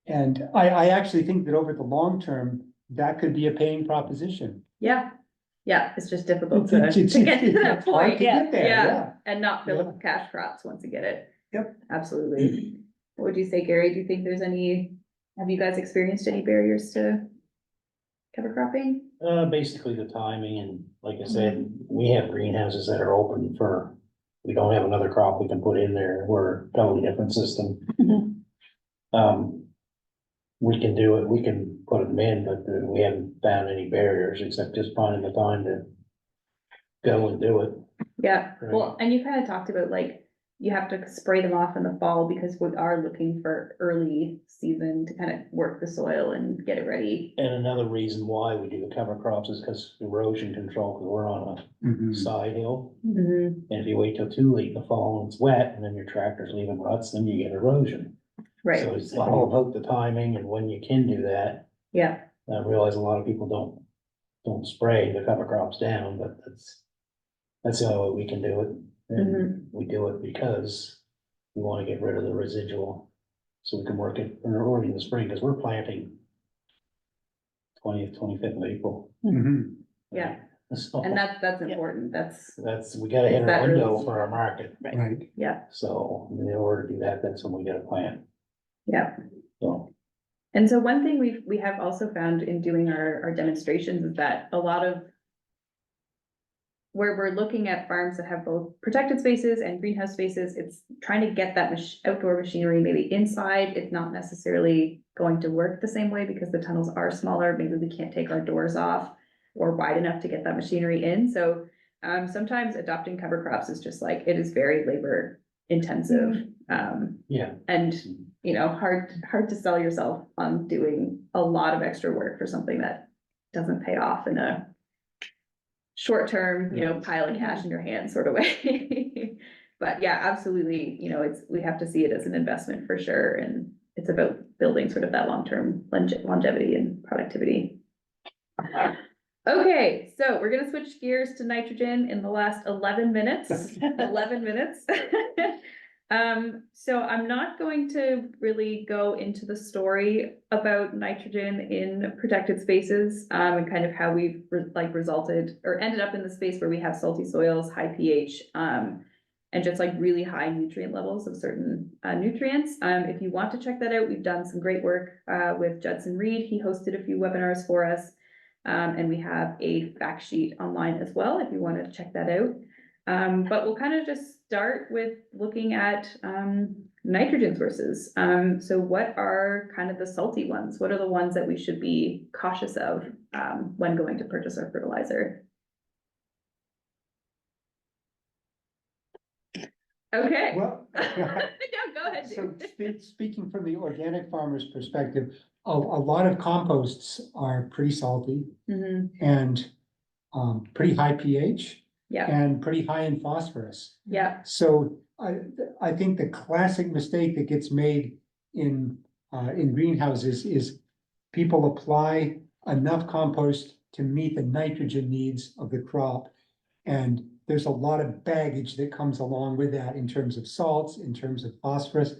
And I actually think that over the long term, that could be a paying proposition. yeah, it's just difficult It's- to it's- get to it's that hard point, to get there, yeah. and not fill Yeah. up cash crops once you get it. Yep. Absolutely. What would you say, Gary? Do you think have you guys experienced any barriers to cover cropping? Basically the timing and like I said, we have greenhouses that are open we don't have another crop we can put in there. We're a totally different system. We can do it, we can put them in, but we haven't found any barriers except just finding the time to go and do it. Yeah, Right. well, and you kind of talked about you have to spray them off in the fall because we are looking for early season to kind of work the soil and get it ready. And another reason why we do the cover crops is because erosion control, because we're on a side hill. Mhm. And if you wait till too late in the fall and it's wet and then your tractor's leaving ruts, then you get erosion. Right, So it's all about the timing and when you can do that. yeah, I realize a lot of people don't spray the cover crops down, but that's the only way we can do it. And we do it because we want to get rid of the residual. So we can work it early in the spring, because we're planting 20th, 25th of April. Mhm. yeah, So and that's important, we gotta hit It's that our window early. for our market. Right. yeah, So in order to do that, that's when we gotta plant. yeah. So, And so one thing we have also found in doing our demonstrations is that a lot of where we're looking at farms that have both protected spaces and greenhouse spaces, it's trying to get that outdoor machinery maybe inside. It's not necessarily going to work the same way because the tunnels are smaller. Maybe we can't take our doors off or wide enough to get that machinery in. So sometimes adopting cover crops is just it is very labor intensive. yeah. And hard to sell yourself on doing a lot of extra work for something that doesn't pay off in a short term, pile of cash in your hand sort of way. But yeah, absolutely, we have to see it as an investment for sure, and it's about building sort of that long-term longevity and productivity. Okay, so we're gonna switch gears to nitrogen in the last 11 minutes. 11 minutes. So I'm not going to really go into the story about nitrogen in protected spaces, and kind of how we've resulted or ended up in the space where we have salty soils, high pH, and just really high nutrient levels of certain nutrients. If you want to check that out, we've done some great work with Judson Reed. He hosted a few webinars for us, and we have a fact sheet online as well if you want to check that out. But we'll kind of just start with looking at nitrogen sources. So what are kind of the salty ones? What are the ones that we should be cautious of when going to purchase our fertilizer? Okay. Well. Yeah, go ahead. So Dave. speaking from the organic farmer's perspective, a lot of composts are pretty salty Mhm, and pretty high pH yeah, and pretty high in phosphorus. yeah, So I think the classic mistake that gets made in greenhouses is people apply enough compost to meet the nitrogen needs of the crop. And there's a lot of baggage that comes along with that in terms of salts, in terms of phosphorus.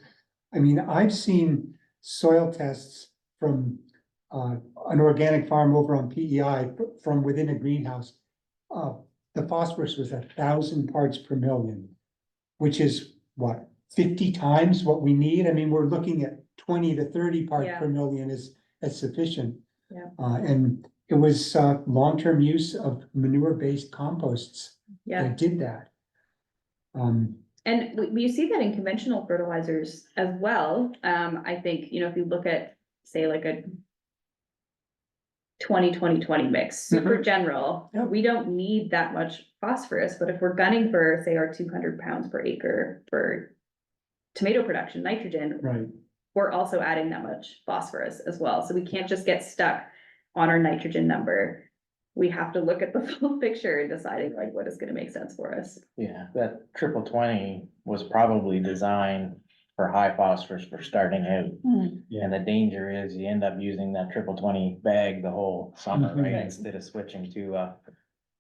I mean, I've seen soil tests from an organic farm over on PEI from within a greenhouse. The phosphorus was 1,000 parts per million, which is what, 50 times what we need? I mean, we're looking at 20 to 30 parts Yeah. per million as sufficient. Yeah. And it was long-term use of manure-based composts yeah. that did that. And we see that in conventional fertilizers as well. I think, you know, if you look at, say, like a 20-20-20 mix, super general, Yeah. we don't need that much phosphorus, but if we're gunning for, say, our 200 pounds per acre for tomato production, nitrogen, Right. we're also adding that much phosphorus as well. So we can't just get stuck on our nitrogen number. We have to look at the full picture and deciding like what is gonna make sense for us. Yeah, that 20 was probably designed for high phosphorus for starting out. And the danger is you end up using that 20 bag the whole summer, Mhm. right? Right. Instead of switching to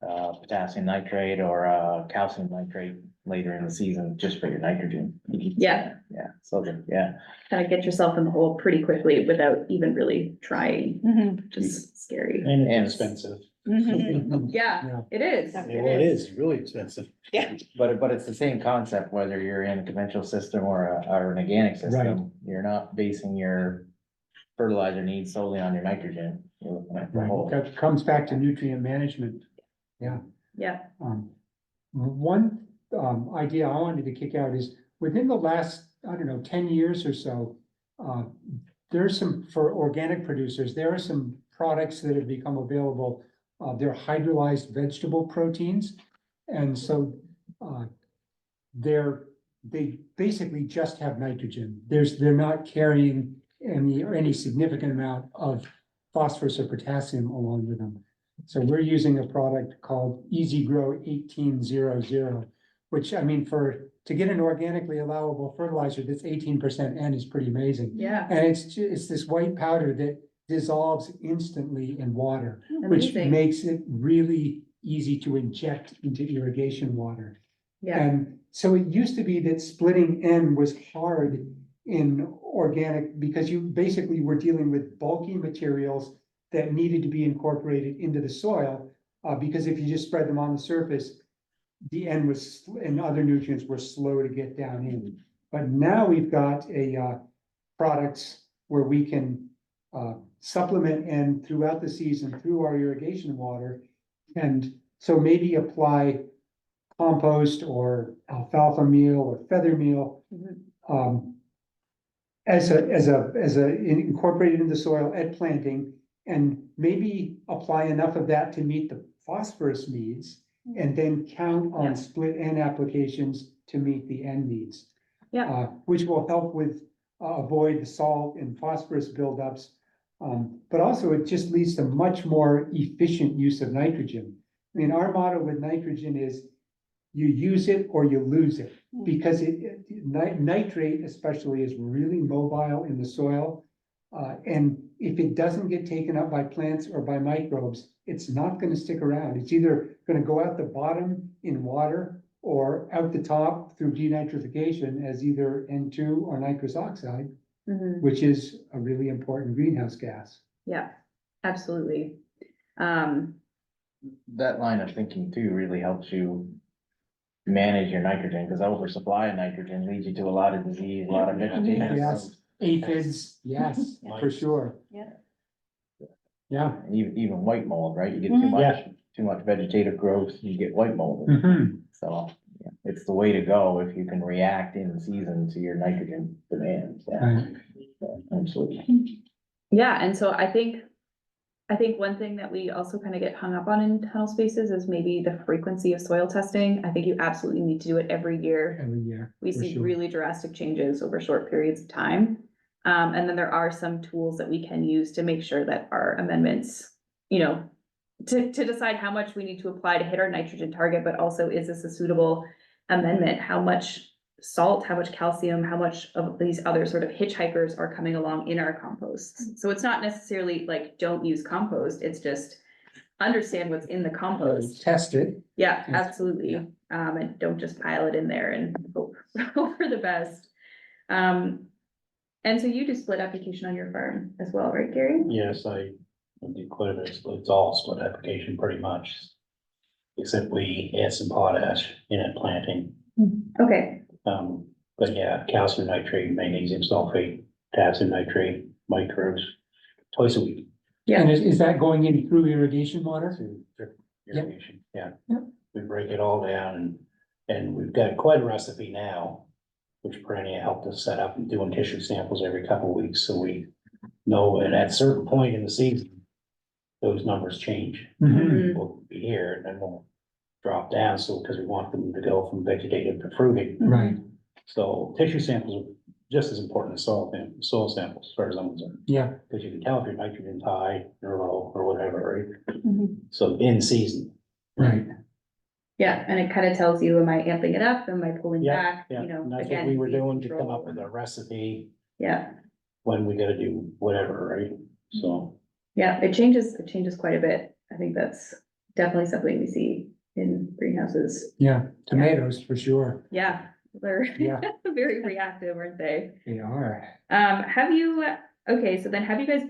potassium nitrate or calcium nitrate later in the season, just for your nitrogen. Yeah. Yeah, so, yeah. Kind of get yourself in the hole pretty quickly without even really trying, Mhm, which is scary. And And- it's expensive. mhm. Yeah, Yeah. it is. Yeah, well, it is really expensive. But it's the same concept, whether you're in a conventional system or an organic system. You're not basing your fertilizer needs solely on your nitrogen. You're looking at the Right, whole. that comes back to nutrient management. Yeah, One idea I wanted to kick out is within the last, I don't know, 10 years or so, there's some, for organic producers, there are some products that have become available. They're hydrolyzed vegetable proteins. And so they basically just have nitrogen. They're not carrying any significant amount of phosphorus or potassium along with them. So we're using a product called Easy Grow 1800, which I mean, to get an organically allowable fertilizer that's 18% N is pretty amazing. yeah, And it's this white powder that dissolves instantly in water, which amazing. makes it really easy to inject into irrigation water. Yeah, And so it used to be that splitting N was hard in organic because you basically were dealing with bulky materials that needed to be incorporated into the soil. Because if you just spread them on the surface, the N and other nutrients were slow to get down in. But now we've got products where we can supplement N throughout the season through our irrigation water. And so maybe apply compost or alfalfa meal or feather meal. Mhm. As incorporated in the soil at planting, and maybe apply enough of that to meet the phosphorus needs. And then count Yeah. on split N applications to meet the N needs. Yeah. Which will help with, avoid the salt and phosphorus buildups. But also it just leads to much more efficient use of nitrogen. I mean, our motto with nitrogen is you use it or you lose it, because nitrate especially is really mobile in the soil. And if it doesn't get taken up by plants or by microbes, it's not gonna stick around. It's either gonna go out the bottom in water or out the top through denitrification as either N2 or nitrous oxide, Mhm. which is a really important greenhouse gas. Yeah, absolutely. That line of thinking too really helps you manage your nitrogen, because oversupply of nitrogen leads you to a lot of disease, a lot of vegetation. Yes, aphids, yes, for sure. Yeah. Yeah. Even white mold, right? You get Mhm. too much vegetative growth, you get white mold. Mhm. So, yeah, it's the way to go if you can react in season to your nitrogen demands. Yeah, Right. absolutely. Yeah, and so I think I think one thing that we also kind of get hung up on in tunnel spaces is maybe the frequency of soil testing. I think you absolutely need to do it every year. every year. We for see sure. really drastic changes over short periods of time. And then there are some tools that we can use to make sure that our amendments, you know, to decide how much we need to apply to hit our nitrogen target, but also is this a suitable amendment? How much salt, how much calcium, how much of these other sort of hitchhikers are coming along in our composts? So it's not necessarily like, don't use compost, it's just understand what's in the compost. Test it. Yeah, Yes. absolutely. And don't just pile it in there and hope, hope for the best. And so you do split application on your farm as well, right, Gary? Yes, I declare this, it's all split application pretty much. Except we add some potash in at planting. Okay, But yeah, calcium nitrate, magnesium sulfate, potassium nitrate, microbes, twice a week. Yeah. And is that going in through irrigation water? To drip Yep. irrigation, yeah. Yep. We break it all down and we've got quite a recipe now. Which Perennia helped us set up and doing tissue samples every couple of weeks, so we know, and at a certain point in the season. Those numbers change, Mhm. we'll be here and then we'll drop down, so, because we want them to go from vegetative to fruiting. Right, So tissue samples are just as important as soil samples, as far as I'm concerned, yeah, because you can tell if your nitrogen's high or low or whatever, right? Mhm. So in season. right. Yeah, and it kind of tells you, am I amping it up, am I pulling Yeah, back, Yeah, you know, and that's what again. we were easy doing to come control. up with a recipe Yeah, when we gotta do whatever, right? So, yeah, it changes quite a bit. I think that's definitely something we see in greenhouses. Yeah, tomatoes for sure. Yeah, they're Yeah. very reactive, aren't they? They are. Have you, okay, so then have you guys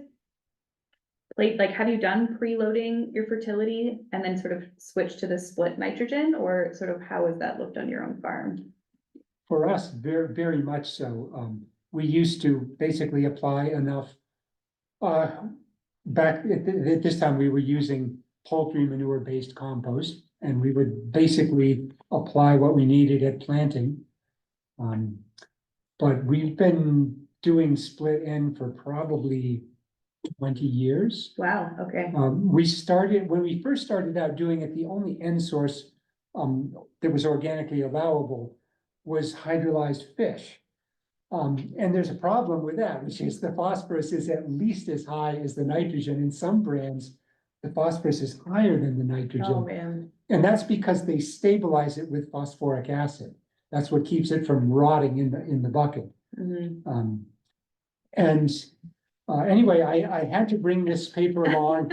have you done preloading your fertility and then sort of switched to the split nitrogen, or sort of how has that looked on your own farm? For us, very, very much so. We used to basically apply enough. Back at this time, we were using poultry manure-based compost, and we would basically apply what we needed at planting. But we've been doing split N for probably 20 years. Wow, okay. When we first started out doing it, the only N source that was organically allowable was hydrolyzed fish. And there's a problem with that, which is the phosphorus is at least as high as the nitrogen. In some brands, the phosphorus is higher than the Oh, nitrogen. man. And that's because they stabilize it with phosphoric acid. That's what keeps it from rotting in the bucket. Mhm. Anyway, I had to bring this paper along.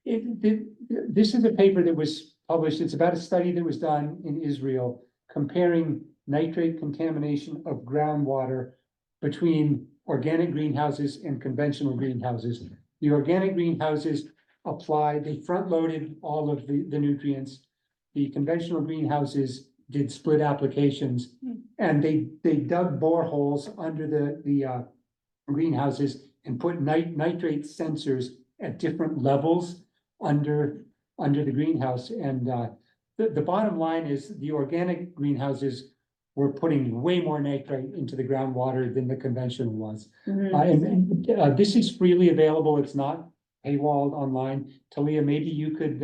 This is a paper that was published. It's about a study that was done in Israel comparing nitrate contamination of groundwater between organic greenhouses and conventional greenhouses. The organic greenhouses they front-loaded all of the nutrients. The conventional greenhouses did split applications, and they dug boreholes under the greenhouses and put nitrate sensors at different levels under the greenhouse. And the bottom line is the organic greenhouses were putting way more nitrate into the groundwater than the conventional was. Mhm. This is freely available. It's not paywalled online. Talia, maybe you could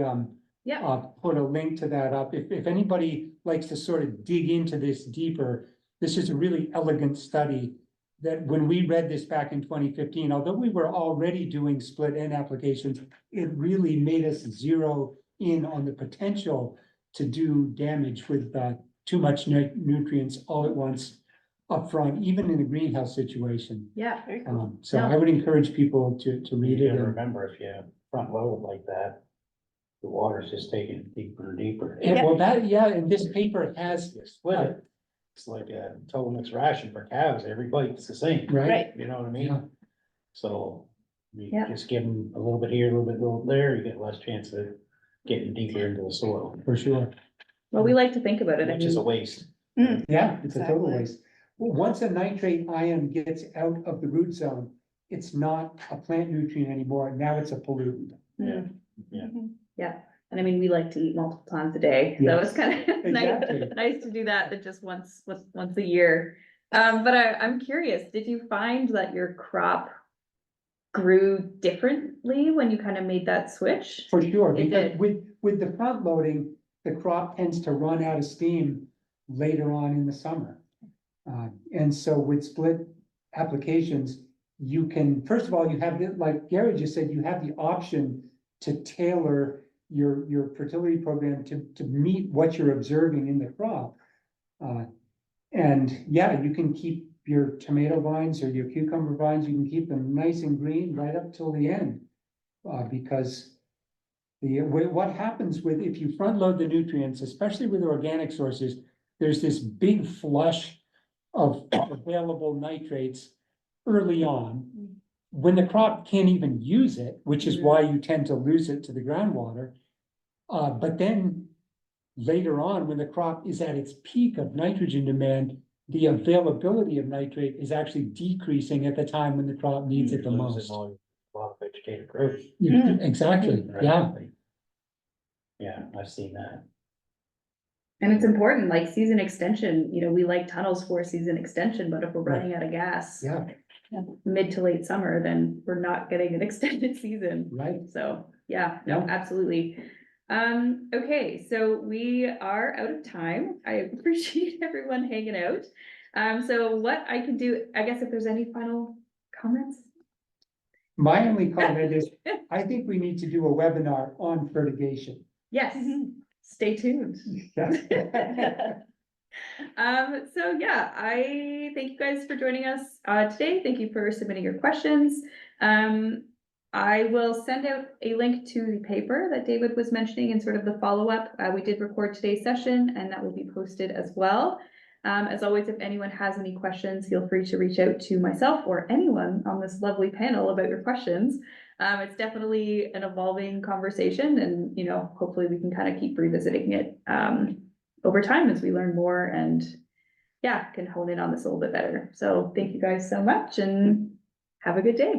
Yeah, put a link to that up. If anybody likes to sort of dig into this deeper, this is a really elegant study that when we read this back in 2015, although we were already doing split N applications, it really made us zero in on the potential to do damage with too much nutrients all at once upfront, even in a greenhouse situation. yeah. Very cool. So I would encourage people to read you it. gotta and- remember, if you front load like that, the water's just taking it deeper and deeper. Well, and this paper has, You split it, it's like a total mixed ration for cows, every bite's the same, right? Right. you know what I Yeah. mean? So you Yeah. just give them a little bit here, a little bit there, you get less chance of getting deeper into the soil, For sure. Well, we like to think about it. I which is a mean, waste. Yeah, it's a total Exactly. waste. Once a nitrate ion gets out of the root zone, it's not a plant nutrient anymore. Now it's a pollutant. Yeah. yeah. And I mean, we like to eat multiple times a day, so Yeah. it's kind of Exactly. nice to do that than just once a year. But I'm curious, did you find that your crop grew differently when you kind of made that switch? For sure, It because did. with the front loading, the crop tends to run out of steam later on in the summer. And so with split applications, you can, first of all, you have, like Gary just said, you have the option to tailor your fertility program to meet what you're observing in the crop. And yeah, you can keep your tomato vines or your cucumber vines, you can keep them nice and green right up till the end. Because what happens with, if you front load the nutrients, especially with organic sources, there's this big flush of available nitrates early on. When the crop can't even use it, which is why you tend to lose it to the groundwater. But then later on, when the crop is at its peak of nitrogen demand, the availability of nitrate is actually decreasing at the time when the crop needs it the most. A lot of vegetative growth. Exactly, yeah. Yeah, I've seen that. And it's important, like season extension, you know, we like tunnels for season extension, but if we're running out of gas. Yeah, Mid to late summer, then we're not getting an extended season. right. So, yeah, no, Yeah. absolutely. Okay, so we are out of time. I appreciate everyone hanging out. So what I can do, I guess if there's any final comments? My only comment is, I think we need to do a webinar on fertigation. Yes, stay tuned. So yeah, I thank you guys for joining us today. Thank you for submitting your questions. I will send out a link to the paper that David was mentioning and sort of the follow-up. We did record today's session and that will be posted as well. As always, if anyone has any questions, feel free to reach out to myself or anyone on this lovely panel about your questions. It's definitely an evolving conversation and, you know, hopefully we can kind of keep revisiting it over time as we learn more and yeah, can hone in on this a little bit better. So thank you guys so much and have a good day.